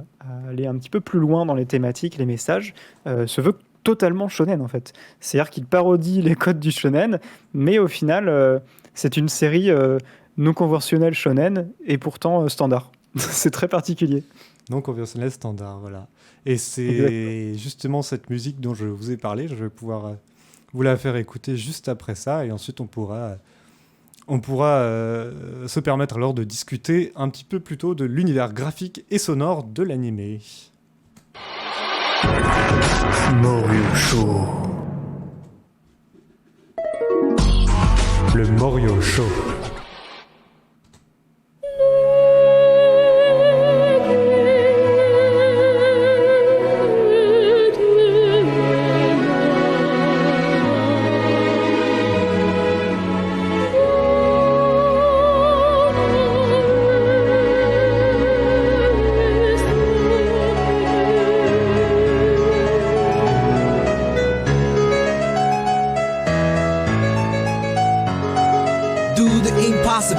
aller un petit peu plus loin dans les thématiques, les messages, se veut totalement shonen en fait. C'est-à-dire qu'il parodie les codes du shonen, mais au final, c'est une série non conventionnelle shonen et pourtant standard. C'est très particulier. Non conventionnel standard, voilà. Et c'est justement cette musique dont je vous ai parlé. Je vais pouvoir vous la faire écouter juste après ça, et ensuite on pourra se permettre alors de discuter un petit peu plutôt de l'univers graphique et sonore de l'animé. Morio Show. Le Morio Show.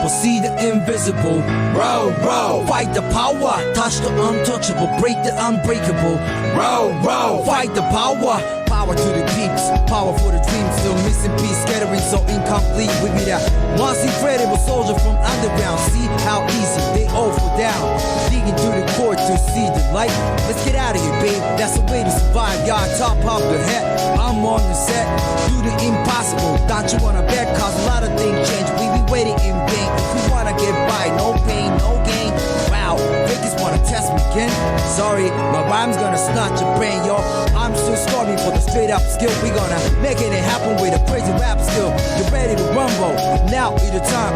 See the invisible, row, row. Fight the power, touch the untouchable, break the unbreakable, row, row. Fight the power, Power to the peeps, power for the dreams. Still missing piece, scattering so incomplete. We be that once incredible soldier from underground. See how easy they all fall down. Digging to the core to see the light. Let's get out of here, babe. That's the way to survive. Y'all top of the head. I'm on the set. Do the impossible. Don't you wanna bet? Cause a lot of things change. We be waiting in vain. If we wanna get by, no pain, no gain. Wow, fakers wanna test me again. Sorry, my rhyme's gonna snatch your brain, yo. I'm still starving for the straight up skill. We gonna make it happen with a crazy rap skill. You ready to rumble? Now is the time,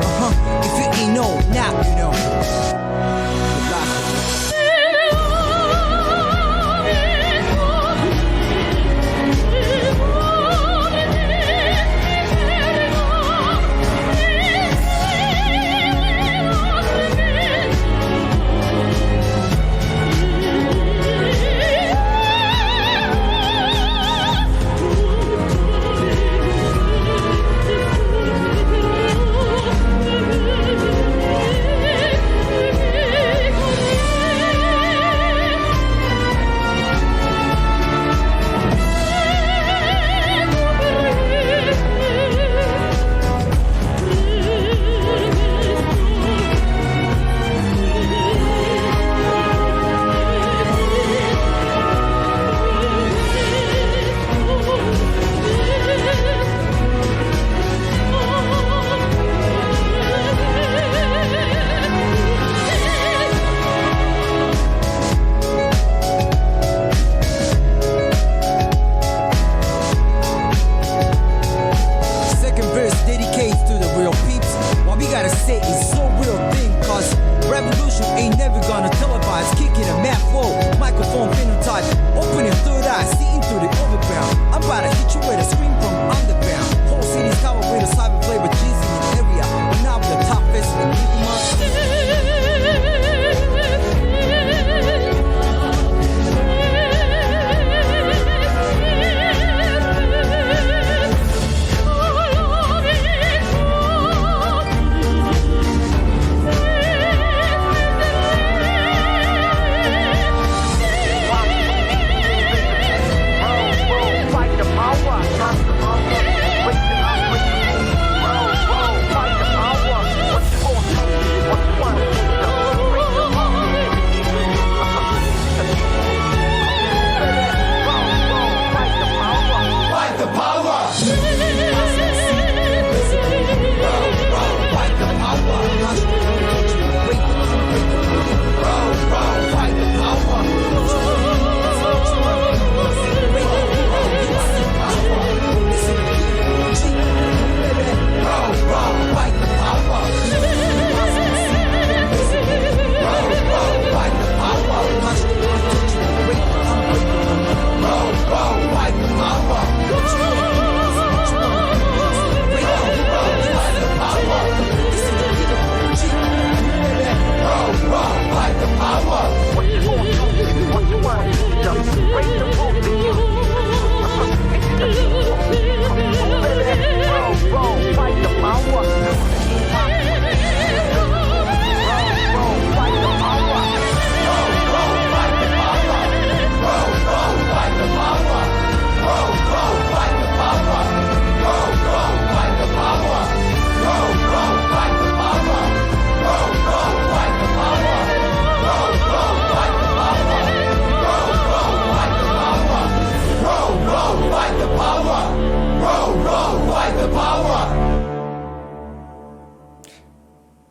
If you ain't know, now you know.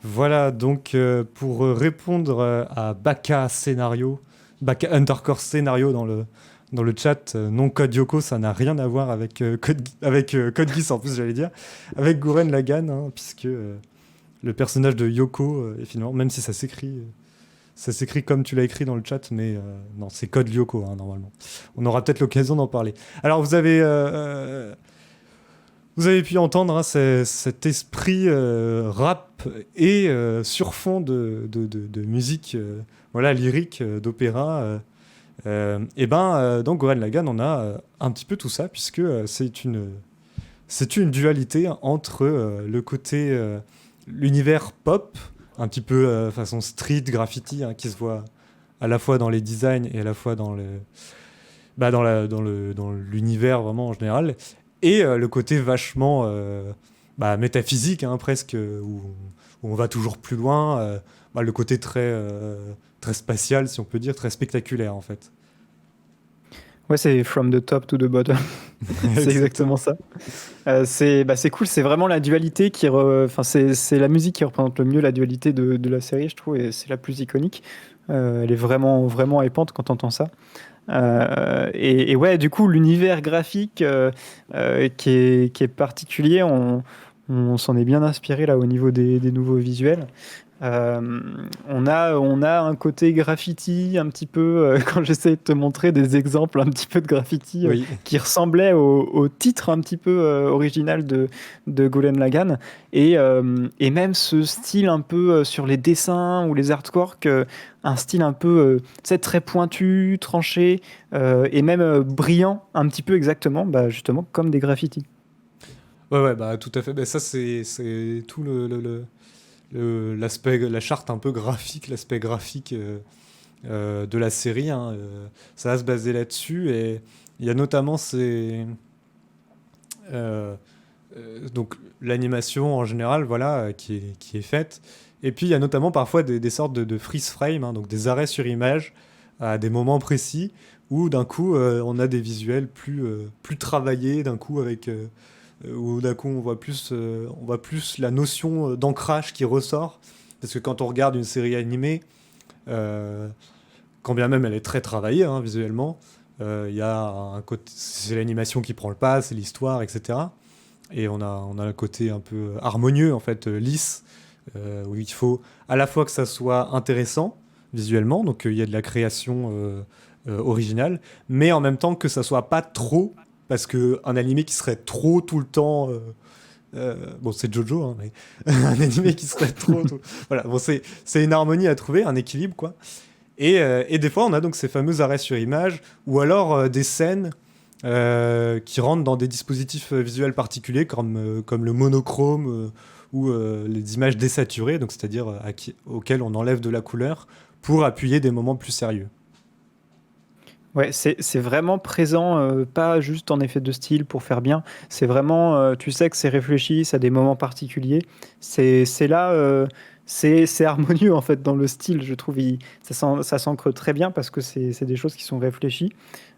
Voilà, donc pour répondre à Baka Scénario, Baka Undercore Scénario dans le chat, non Code Yoko, ça n'a rien à voir avec Code Geass en plus, j'allais dire, avec Gurren Lagann, hein, puisque le personnage de Yoko, est finalement, même si ça s'écrit comme tu l'as écrit dans le chat, mais non, c'est Code Lyoko, hein, normalement. On aura peut-être l'occasion d'en parler. Alors, vous avez pu entendre cet esprit rap et sur fond de musique voilà, lyrique, d'opéra. Donc Gurren Lagann, on a un petit peu tout ça, puisque c'est une dualité entre le côté l'univers pop, un petit peu façon street graffiti, hein, qui se voit à la fois dans les designs et à la fois dans bah, dans l'univers vraiment en général, et le côté vachement bah, métaphysique, hein, presque, où on va toujours plus loin, bah, le côté très spatial, si on peut dire, très spectaculaire en fait. Ouais, c'est from the top to the bottom. C'est exactement ça. C'est cool, c'est vraiment la dualité enfin, c'est la musique qui représente le mieux la dualité de la série, je trouve, et c'est la plus iconique. Elle est vraiment, vraiment hypante quand on entend ça. Et ouais, du coup, l'univers graphique qui est particulier, on s'en est bien inspiré là au niveau des nouveaux visuels. Euh, on a un côté graffiti un petit peu, quand j'essaie de te montrer des exemples un petit peu de graffiti Oui. qui ressemblaient au titre un petit peu original de Gurren Lagann. Et même ce style un peu sur les dessins ou les artworks, un style un peu tu sais, très pointu, tranché, et même brillant, un petit peu exactement, bah, justement comme des graffitis. Ouais, bah tout à fait. Bah, ça, c'est tout l'aspect, la charte un peu graphique, l'aspect graphique de la série, hein, ça va se baser là-dessus. Et il y a notamment euh, donc l'animation en général, voilà, qui est faite. Et puis il y a notamment parfois des sortes de freeze frame, hein, donc des arrêts sur image à des moments précis où d'un coup on a des visuels plus travaillés, d'un coup avec où d'un coup on voit plus la notion d'ancrage qui ressort. Parce que quand on regarde une série animée, euh, quand bien même elle est très travaillée hein, visuellement, il y a un côté, c'est l'animation qui prend le pas, c'est l'histoire, etc. Et on a un côté un peu harmonieux, en fait, lisse, où il faut à la fois que ça soit intéressant visuellement, donc il y a de la création originale, mais en même temps que ça soit pas trop, parce qu'un animé qui serait trop tout le temps. Bon, c'est Jojo, hein, mais un animé qui serait trop. Voilà, bon, c'est une harmonie à trouver, un équilibre, quoi. Et des fois, on a donc ces fameux arrêts sur image, ou alors des scènes qui rentrent dans des dispositifs visuels particuliers, comme le monochrome ou les images désaturées, donc c'est-à-dire auxquelles on enlève de la couleur pour appuyer des moments plus sérieux. Ouais, c'est vraiment présent, pas juste en effet de style pour faire bien. C'est vraiment, tu sais que c'est réfléchi, ça a des moments particuliers. C'est là, c'est harmonieux en fait dans le style, je trouve. Ça s'ancre très bien parce que c'est des choses qui sont réfléchies.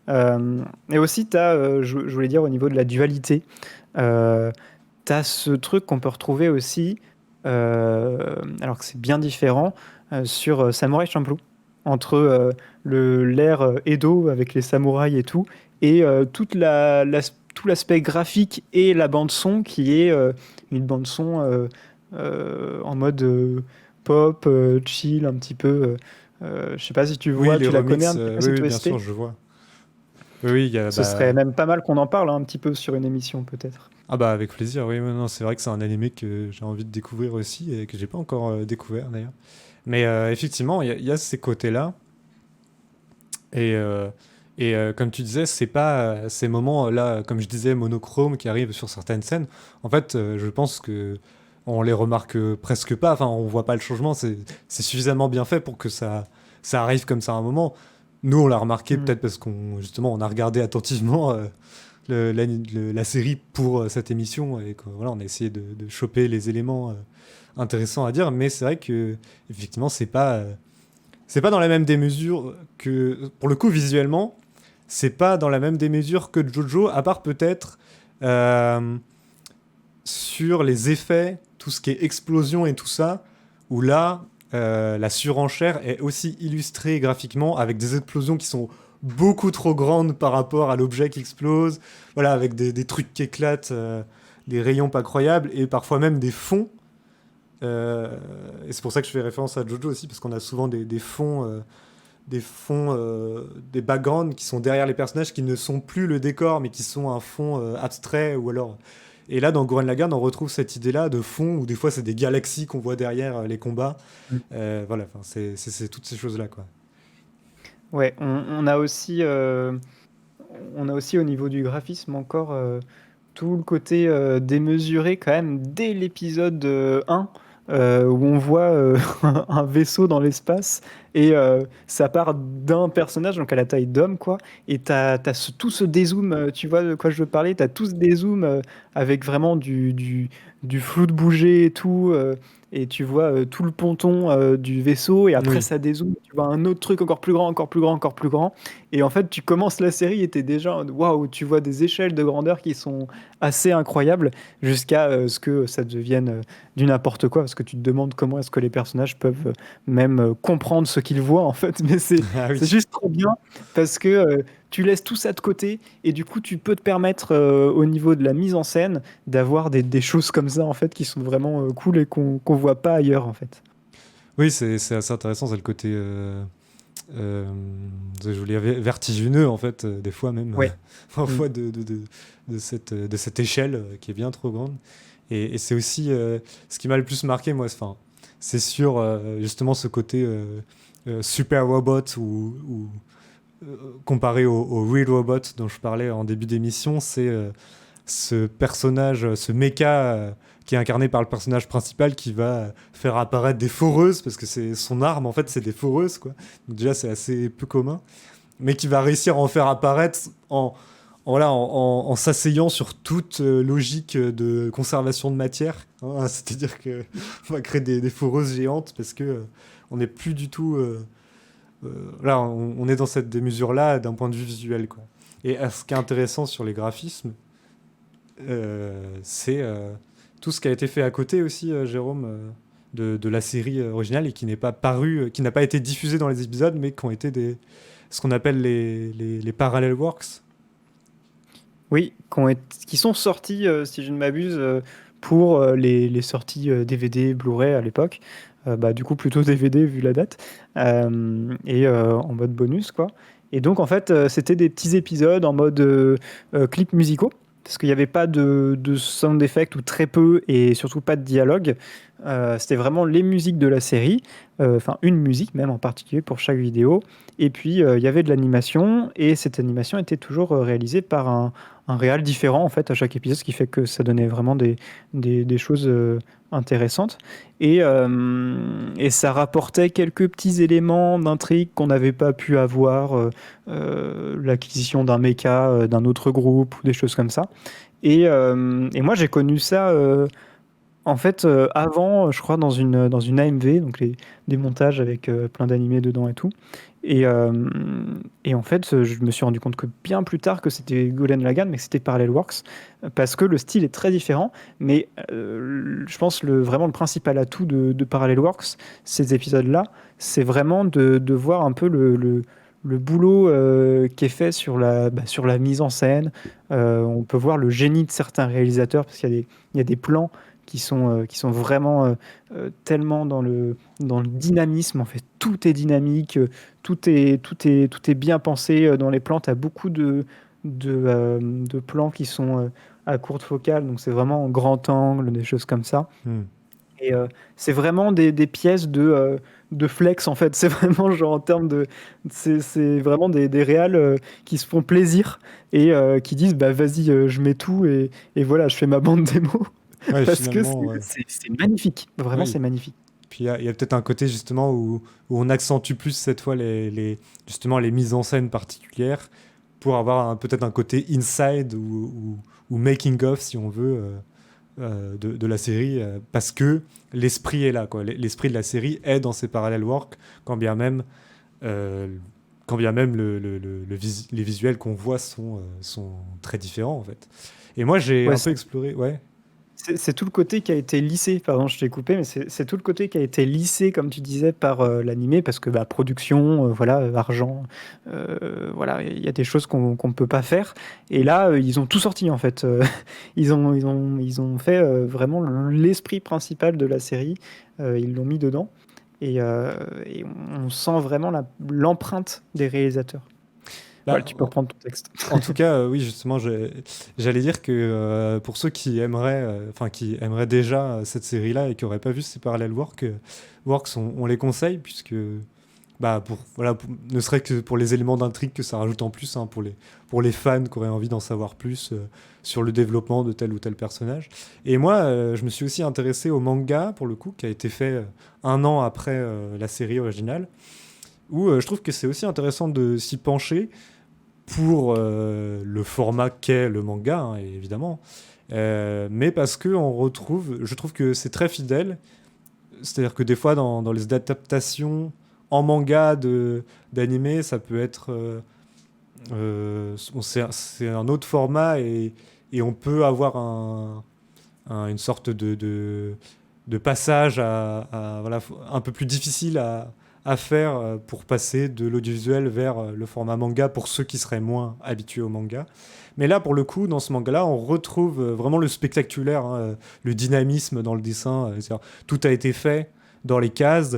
Et aussi, je voulais dire au niveau de la dualité, tu as ce truc qu'on peut retrouver aussi, alors que c'est bien différent, sur Samurai Champloo, entre l'ère Edo avec les samouraïs et tout, et tout l'aspect graphique et la bande son qui est une bande son en mode pop, chill, un petit peu. Je sais pas si tu Oui, vois, les tu la connais remixes, un petit peu oui, cette oui, bien OST. sûr, je vois. Oui, oui, il y a, Ce serait bah... même pas mal qu'on en parle hein, un petit peu sur une émission peut-être. Ah bah avec plaisir, oui, non, c'est vrai que c'est un animé que j'ai envie de découvrir aussi et que j'ai pas encore découvert d'ailleurs. Mais effectivement, il y a ces côtés-là. Et, comme tu disais, c'est pas ces moments-là, comme je disais, monochromes qui arrivent sur certaines scènes. En fait, je pense que on les remarque presque pas. Enfin, on voit pas le changement. C'est suffisamment bien fait pour que ça arrive comme ça à un moment. Nous, on l'a remarqué Mm. peut-être parce qu'on justement on a regardé attentivement la série pour cette émission et que, voilà, on a essayé de choper les éléments intéressants à dire. Mais c'est vrai que effectivement, c'est pas dans la même démesure que, pour le coup, visuellement, c'est pas dans la même démesure que Jojo, à part peut-être euh, sur les effets, tout ce qui est explosion et tout ça, où là, la surenchère est aussi illustrée graphiquement avec des explosions qui sont beaucoup trop grandes par rapport à l'objet qui explose, voilà, avec des trucs qui éclatent, des rayons pas croyables, et parfois même des fonds et c'est pour ça que je fais référence à Jojo aussi, parce qu'on a souvent des backgrounds qui sont derrière les personnages, qui ne sont plus le décor, mais qui sont un fond abstrait, ou alors... Et là, dans Gurren Lagann, on retrouve cette idée-là de fond, où des fois, c'est des galaxies qu'on voit derrière les combats. Mm. Voilà, enfin, c'est toutes ces choses-là, quoi. Ouais, on a aussi au niveau du graphisme encore tout le côté démesuré quand même dès l'épisode 1. où on voit un vaisseau dans l'espace et ça part d'un personnage, donc à la taille d'homme, quoi. Et t'as tout ce dézoom, tu vois de quoi je veux parler? T'as tout ce dézoom avec vraiment du flou de bouger et tout. Et tu vois tout le ponton du vaisseau, et après Oui. ça dézoome, tu vois un autre truc encore plus grand, encore plus grand, encore plus grand. Et en fait, tu commences la série et t'es déjà en waouh, tu vois des échelles de grandeur qui sont assez incroyables jusqu'à ce que ça devienne du n'importe quoi, parce que tu te demandes comment est-ce que les personnages peuvent même comprendre ce qu'ils voient en fait. Mais Ah c'est oui. juste trop bien parce que tu laisses tout ça de côté et du coup tu peux te permettre au niveau de la mise en scène d'avoir des choses comme ça en fait qui sont vraiment cool et qu'on voit pas ailleurs en fait. Oui, c'est assez intéressant, c'est le côté, euh, je voulais dire vertigineux en fait, des fois même, Ouais. Mm. parfois de cette échelle qui est bien trop grande. Et c'est aussi ce qui m'a le plus marqué, moi, enfin, c'est sur justement ce côté super robot ou comparé au real robot dont je parlais en début d'émission, c'est ce personnage, ce mecha qui est incarné par le personnage principal qui va faire apparaître des foreuses, parce que c'est son arme, en fait, c'est des foreuses, quoi. Donc déjà, c'est assez peu commun, mais qui va réussir à en faire apparaître en s'asseyant sur toute logique de conservation de matière, hein. C'est-à-dire que on va créer des foreuses géantes parce que on n'est plus du tout là, on est dans cette démesure-là d'un point de vue visuel, quoi. Et ce qui est intéressant sur les graphismes, c'est tout ce qui a été fait à côté aussi, Jérôme, de la série originale et qui n'est pas paru, qui n'a pas été diffusé dans les épisodes, mais qui ont été ce qu'on appelle les parallel works. Oui, qui sont sortis, si je ne m'abuse, pour les sorties DVD, Blu-ray à l'époque. Bah, du coup, plutôt DVD vu la date. Et en mode bonus, quoi. Et donc, en fait, c'était des petits épisodes en mode clips musicaux. Parce qu'il n'y avait pas de sound effect ou très peu, et surtout pas de dialogue. C'était vraiment les musiques de la série, enfin une musique même en particulier pour chaque vidéo. Et puis il y avait de l'animation, et cette animation était toujours réalisée par un réal différent en fait à chaque épisode, ce qui fait que ça donnait vraiment des choses intéressantes. Et ça rapportait quelques petits éléments d'intrigue qu'on n'avait pas pu avoir, l'acquisition d'un mecha d'un autre groupe ou des choses comme ça. Et moi j'ai connu ça en fait avant, je crois, dans une AMV, donc des montages avec plein d'animés dedans et tout. Et, euh, et en fait, je me suis rendu compte que bien plus tard que c'était Gurren Lagann, mais que c'était Parallel Works, parce que le style est très différent. Mais je pense vraiment le principal atout de Parallel Works, ces épisodes-là, c'est vraiment de voir un peu le boulot qui est fait sur la mise en scène. On peut voir le génie de certains réalisateurs, parce qu'il y a des plans qui sont vraiment tellement dans le dynamisme. En fait, tout est dynamique, tout est bien pensé dans les plans. Tu as beaucoup de plans qui sont à courte focale, donc c'est vraiment en grand angle, des choses comme ça. Hmm. Et c'est vraiment des pièces de flex, en fait. C'est vraiment genre en termes de. C'est vraiment des réals qui se font plaisir et qui disent bah vas-y, je mets tout et voilà, je fais ma bande démo. Ouais, Parce que finalement, ouais. c'est magnifique. Vraiment, Oui. c'est magnifique. Puis il y a peut-être un côté justement où on accentue plus cette fois justement les mises en scène particulières pour avoir peut-être un côté inside ou making of si on veut de la série parce que l'esprit est là, quoi. L'esprit de la série est dans ces parallel work quand bien même euh, les visuels qu'on voit sont très différents en fait. Et moi j'ai Ouais, un peu exploré, ouais. c'est tout le côté qui a été lissé, pardon, je t'ai coupé, mais c'est tout le côté qui a été lissé, comme tu disais, par l'animé, parce que bah, production, voilà, argent, voilà, il y a des choses qu'on ne peut pas faire. Et là, ils ont tout sorti, en fait. Ils ont fait vraiment l'esprit principal de la série, ils l'ont mis dedans, et on sent vraiment l'empreinte des réalisateurs. Bah, Voilà, tu peux reprendre ton texte. en tout cas, oui, justement, j'allais dire que pour ceux qui aimeraient, qui aimeraient déjà cette série-là et qui n'auraient pas vu ces Parallel Works, on les conseille puisque ne serait-ce que pour les éléments d'intrigue que ça rajoute en plus, hein, pour les fans qui auraient envie d'en savoir plus sur le développement de tel ou tel personnage. Et moi, je me suis aussi intéressé au manga, pour le coup, qui a été fait 1 an après la série originale, où je trouve que c'est aussi intéressant de s'y pencher pour le format qu'est le manga, hein, évidemment, mais parce que je trouve que c'est très fidèle. C'est-à-dire que des fois, dans les adaptations en manga d'animé, ça peut être... c'est un autre format et on peut avoir une sorte de passage voilà, un peu plus difficile à faire pour passer de l'audiovisuel vers le format manga pour ceux qui seraient moins habitués au manga. Mais là, pour le coup, dans ce manga-là, on retrouve vraiment le spectaculaire, hein, le dynamisme dans le dessin. C'est-à-dire, tout a été fait dans les cases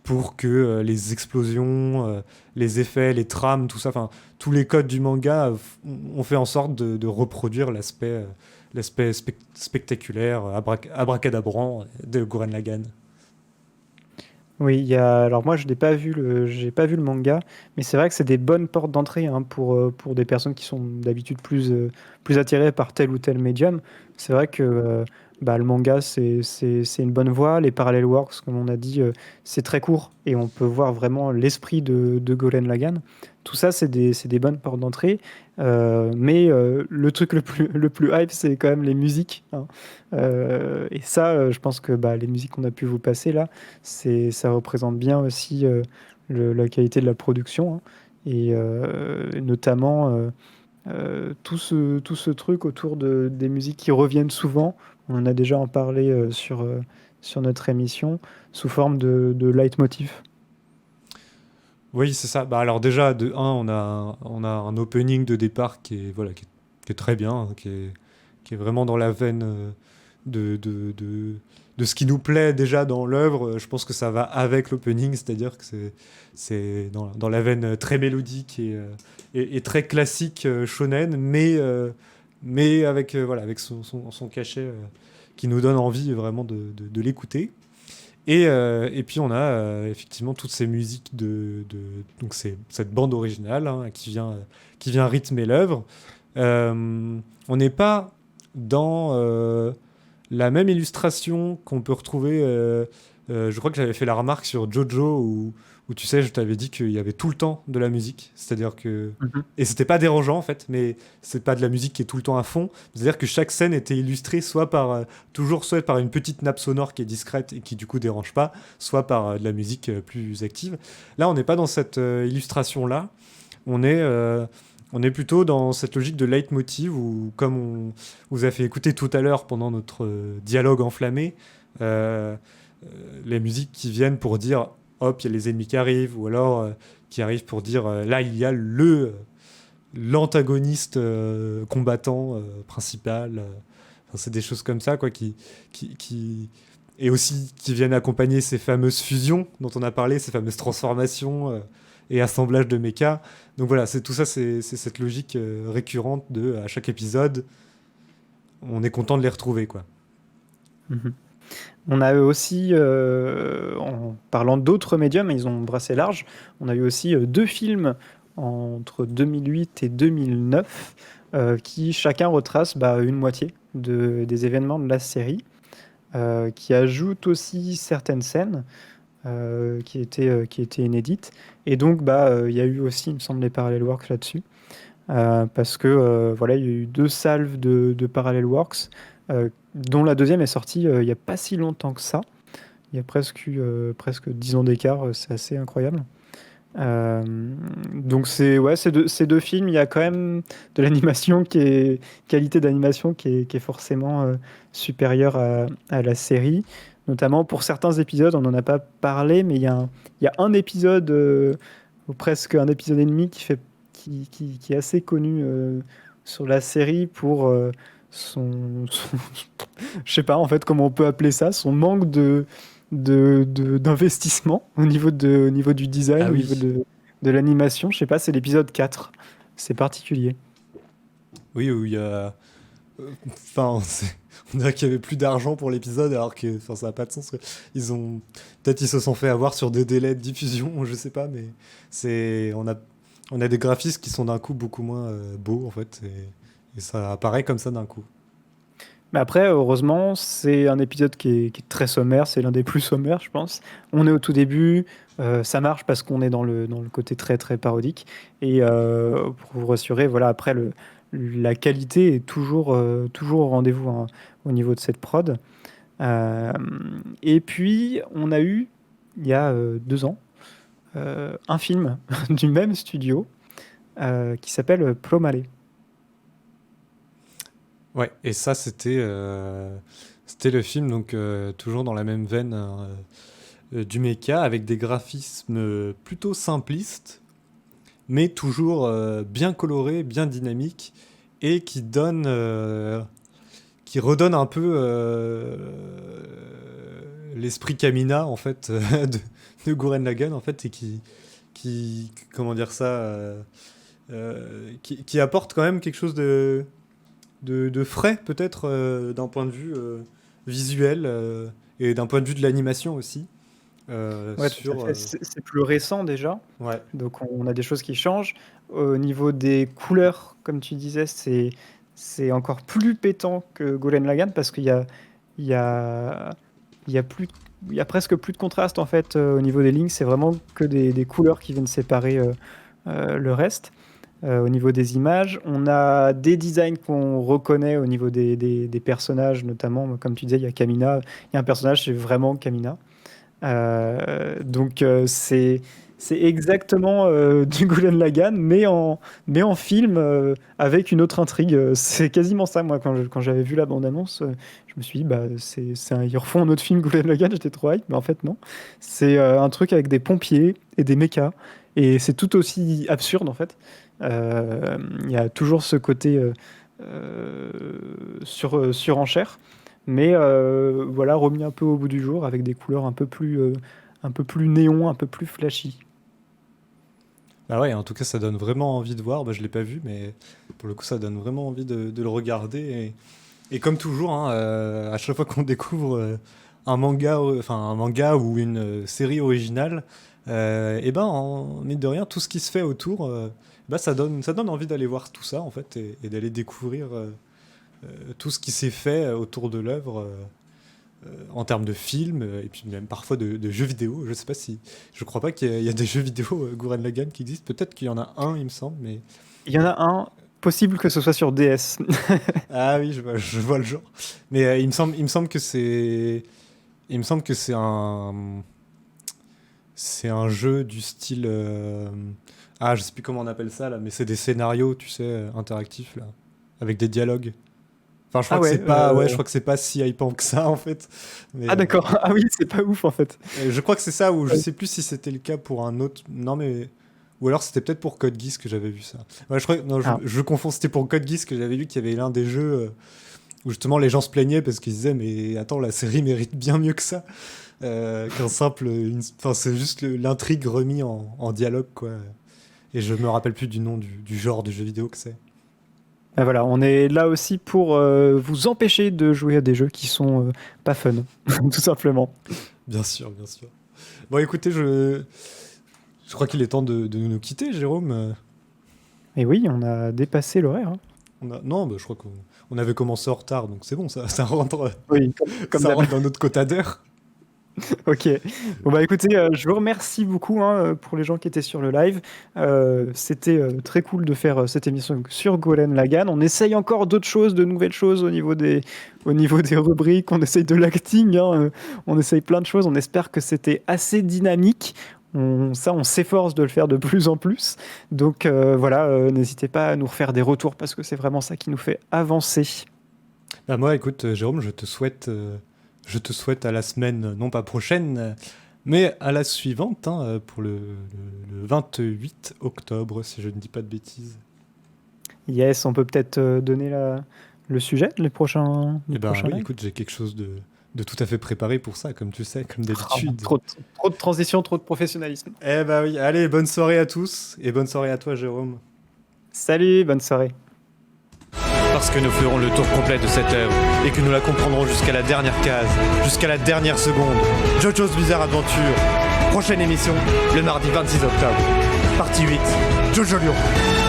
pour que les explosions, les effets, les trames, tout ça, enfin, tous les codes du manga ont fait en sorte de reproduire l'aspect spectaculaire, abracadabrant de Gurren Lagann. Oui, alors moi j'ai pas vu le manga, mais c'est vrai que c'est des bonnes portes d'entrée, hein, pour des personnes qui sont d'habitude plus attirées par tel ou tel médium. C'est vrai que le manga c'est une bonne voie. Les Parallel Works, comme on a dit, c'est très court et on peut voir vraiment l'esprit de Gurren Lagann. Tout ça, c'est des bonnes portes d'entrée. Mais le truc le plus hype, c'est quand même les musiques, hein. Et ça, je pense que les musiques qu'on a pu vous passer là, ça représente bien aussi la qualité de la production, hein. Et notamment tout ce truc autour des musiques qui reviennent souvent. On en a déjà en parlé sur notre émission, sous forme de leitmotiv. Oui, c'est ça. Alors déjà, on a un opening de départ qui est très bien, hein, qui est vraiment dans la veine de ce qui nous plaît déjà dans l'œuvre. Je pense que ça va avec l'opening, c'est-à-dire que c'est dans la veine très mélodique et très classique shonen, mais avec son cachet qui nous donne envie vraiment de l'écouter. Et puis on a effectivement toutes ces musiques donc c'est cette bande originale, hein, qui vient rythmer l'œuvre. On n'est pas dans la même illustration qu'on peut retrouver. Je crois que j'avais fait la remarque sur Jojo où tu sais, je t'avais dit qu'il y avait tout le temps de la musique. C'est-à-dire que... Et c'était pas dérangeant en fait, mais c'est pas de la musique qui est tout le temps à fond. C'est-à-dire que chaque scène était illustrée soit par une petite nappe sonore qui est discrète et qui du coup dérange pas, soit par de la musique plus active. Là, on n'est pas dans cette illustration-là. On est plutôt dans cette logique de leitmotiv où, comme on vous a fait écouter tout à l'heure pendant notre dialogue enflammé, les musiques qui viennent pour dire hop, il y a les ennemis qui arrivent, ou alors qui arrivent pour dire là, il y a l'antagoniste combattant principal. Enfin, c'est des choses comme ça, quoi, et aussi qui viennent accompagner ces fameuses fusions dont on a parlé, ces fameuses transformations et assemblages de mechas. Donc voilà, tout ça, c'est cette logique récurrente à chaque épisode, on est content de les retrouver, quoi. Mm-hmm. On a eu aussi, en parlant d'autres médiums, ils ont brassé large, on a eu aussi 2 films entre 2008 et 2009 qui chacun retracent une moitié des événements de la série, qui ajoutent aussi certaines scènes qui étaient inédites. Et donc, il y a eu aussi, il me semble, des Parallel Works là-dessus. Parce que il y a eu 2 salves de Parallel Works, dont la deuxième est sortie il n'y a pas si longtemps que ça. Il y a presque 10 ans d'écart, c'est assez incroyable. Donc ces 2 films, il y a quand même de l'animation qualité d'animation qui est forcément supérieure à la série. Notamment pour certains épisodes, on n'en a pas parlé, mais il y a un épisode, ou presque un épisode et demi, qui est assez connu sur la série pour son je sais pas en fait comment on peut appeler ça, son manque d'investissement au niveau du design, Ah, au oui. niveau de l'animation. Je sais pas, c'est l'épisode 4. C'est particulier. Oui, où il y a... Enfin, On dirait qu'il y avait plus d'argent pour l'épisode, alors que ça n'a pas de sens. Peut-être ils se sont fait avoir sur des délais de diffusion, je sais pas, mais on a des graphismes qui sont d'un coup beaucoup moins beaux, en fait, et ça apparaît comme ça d'un coup. Mais après, heureusement, c'est un épisode qui est très sommaire, c'est l'un des plus sommaires, je pense. On est au tout début, ça marche parce qu'on est dans le côté très très parodique. Et pour vous rassurer, voilà, après, la qualité est toujours au rendez-vous, hein, au niveau de cette prod. Et puis, on a eu, il y a 2 ans, un film du même studio qui s'appelle Plomale. Ouais, et ça, c'était le film, donc toujours dans la même veine du mecha, avec des graphismes plutôt simplistes, mais toujours bien colorés, bien dynamiques, et qui redonnent un peu l'esprit Kamina, en fait, de Gurren Lagann, en fait, et comment dire ça, qui apporte quand même quelque chose de frais, peut-être, d'un point de vue visuel, et d'un point de vue de l'animation aussi. Ouais, tout à fait. C'est plus récent déjà, Ouais. donc on a des choses qui changent. Au niveau des couleurs, comme tu disais, c'est encore plus pétant que Gurren Lagann parce qu'il y a, il y a, il y a plus, il y a presque plus de contraste en fait au niveau des lignes. C'est vraiment que des couleurs qui viennent séparer le reste. Au niveau des images, on a des designs qu'on reconnaît au niveau des personnages, notamment, comme tu disais, il y a Kamina. Il y a un personnage, c'est vraiment Kamina. Donc c'est exactement du Gurren Lagann, mais en film avec une autre intrigue. C'est quasiment ça, moi, quand j'avais vu la bande-annonce, je me suis dit, bah, ils refont un autre film Gurren Lagann, j'étais trop hype, mais en fait, non. C'est un truc avec des pompiers et des mechas, et c'est tout aussi absurde, en fait. Il y a toujours ce côté surenchère, mais voilà, remis un peu au bout du jour avec des couleurs un peu plus néon, un peu plus flashy. Bah ouais, en tout cas, ça donne vraiment envie de voir. Bah, je l'ai pas vu, mais pour le coup, ça donne vraiment envie de le regarder. Et comme toujours, hein, à chaque fois qu'on découvre un manga ou une série originale, et ben, mine de rien, tout ce qui se fait autour, bah, ça donne envie d'aller voir tout ça, en fait, et d'aller découvrir tout ce qui s'est fait autour de l'œuvre. En termes de films, et puis même parfois de jeux vidéo. Je crois pas qu'il y a des jeux vidéo Gurren Lagann qui existent. Peut-être qu'il y en a un, il me semble, mais... Il y en a un, possible que ce soit sur DS. Ah oui, je vois le genre. Mais il me semble que c'est... Il me semble que c'est un jeu du style... je sais plus comment on appelle ça, là, mais c'est des scénarios, tu sais, interactifs, là, avec des dialogues. Enfin, je crois que c'est pas si hypant que ça, en fait. Mais, D'accord. Ah oui, c'est pas ouf, en fait. je crois que c'est ça, ou je sais plus si c'était le cas pour un autre. Non, mais. Ou alors c'était peut-être pour Code Geass que j'avais vu ça. Ouais, je confonds, c'était pour Code Geass que j'avais vu qu'il y avait l'un des jeux où justement les gens se plaignaient parce qu'ils disaient, mais attends, la série mérite bien mieux que ça. Qu'un simple. Enfin, c'est juste l'intrigue remis en dialogue, quoi. Et je me rappelle plus du nom du genre de jeu vidéo que c'est. Ben voilà, on est là aussi pour vous empêcher de jouer à des jeux qui sont pas fun, tout simplement. Bien sûr, bien sûr. Bon, écoutez, je crois qu'il est temps de nous quitter, Jérôme. Et oui, on a dépassé l'horaire. Hein. Non, je crois qu'on avait commencé en retard, donc c'est bon, ça rentre, Oui, comme ça rentre dans notre quota d'heure. Ok. Bon bah écoutez, je vous remercie beaucoup pour les gens qui étaient sur le live. C'était très cool de faire cette émission sur Gurren Lagann. On essaye encore d'autres choses, de nouvelles choses au niveau des rubriques. On essaye de l'acting. On essaye plein de choses. On espère que c'était assez dynamique. On s'efforce de le faire de plus en plus. Donc voilà, n'hésitez pas à nous refaire des retours parce que c'est vraiment ça qui nous fait avancer. Bah moi, écoute, Jérôme, je te souhaite à la semaine, non pas prochaine, mais à la suivante, hein, pour le 28 octobre, si je ne dis pas de bêtises. Yes, on peut peut-être donner le sujet, les prochains oui, lives. écoute, j'ai quelque chose de tout à fait préparé pour ça, comme tu sais, comme d'habitude. Trop de transition, trop de professionnalisme. Eh bah oui, allez, bonne soirée à tous, et bonne soirée à toi, Jérôme. Salut, bonne soirée. parce que nous ferons le tour complet de cette œuvre et que nous la comprendrons jusqu'à la dernière case, jusqu'à la dernière seconde. JoJo's Bizarre Adventure, prochaine émission, le mardi 26 octobre. Partie 8, Jojo Lion.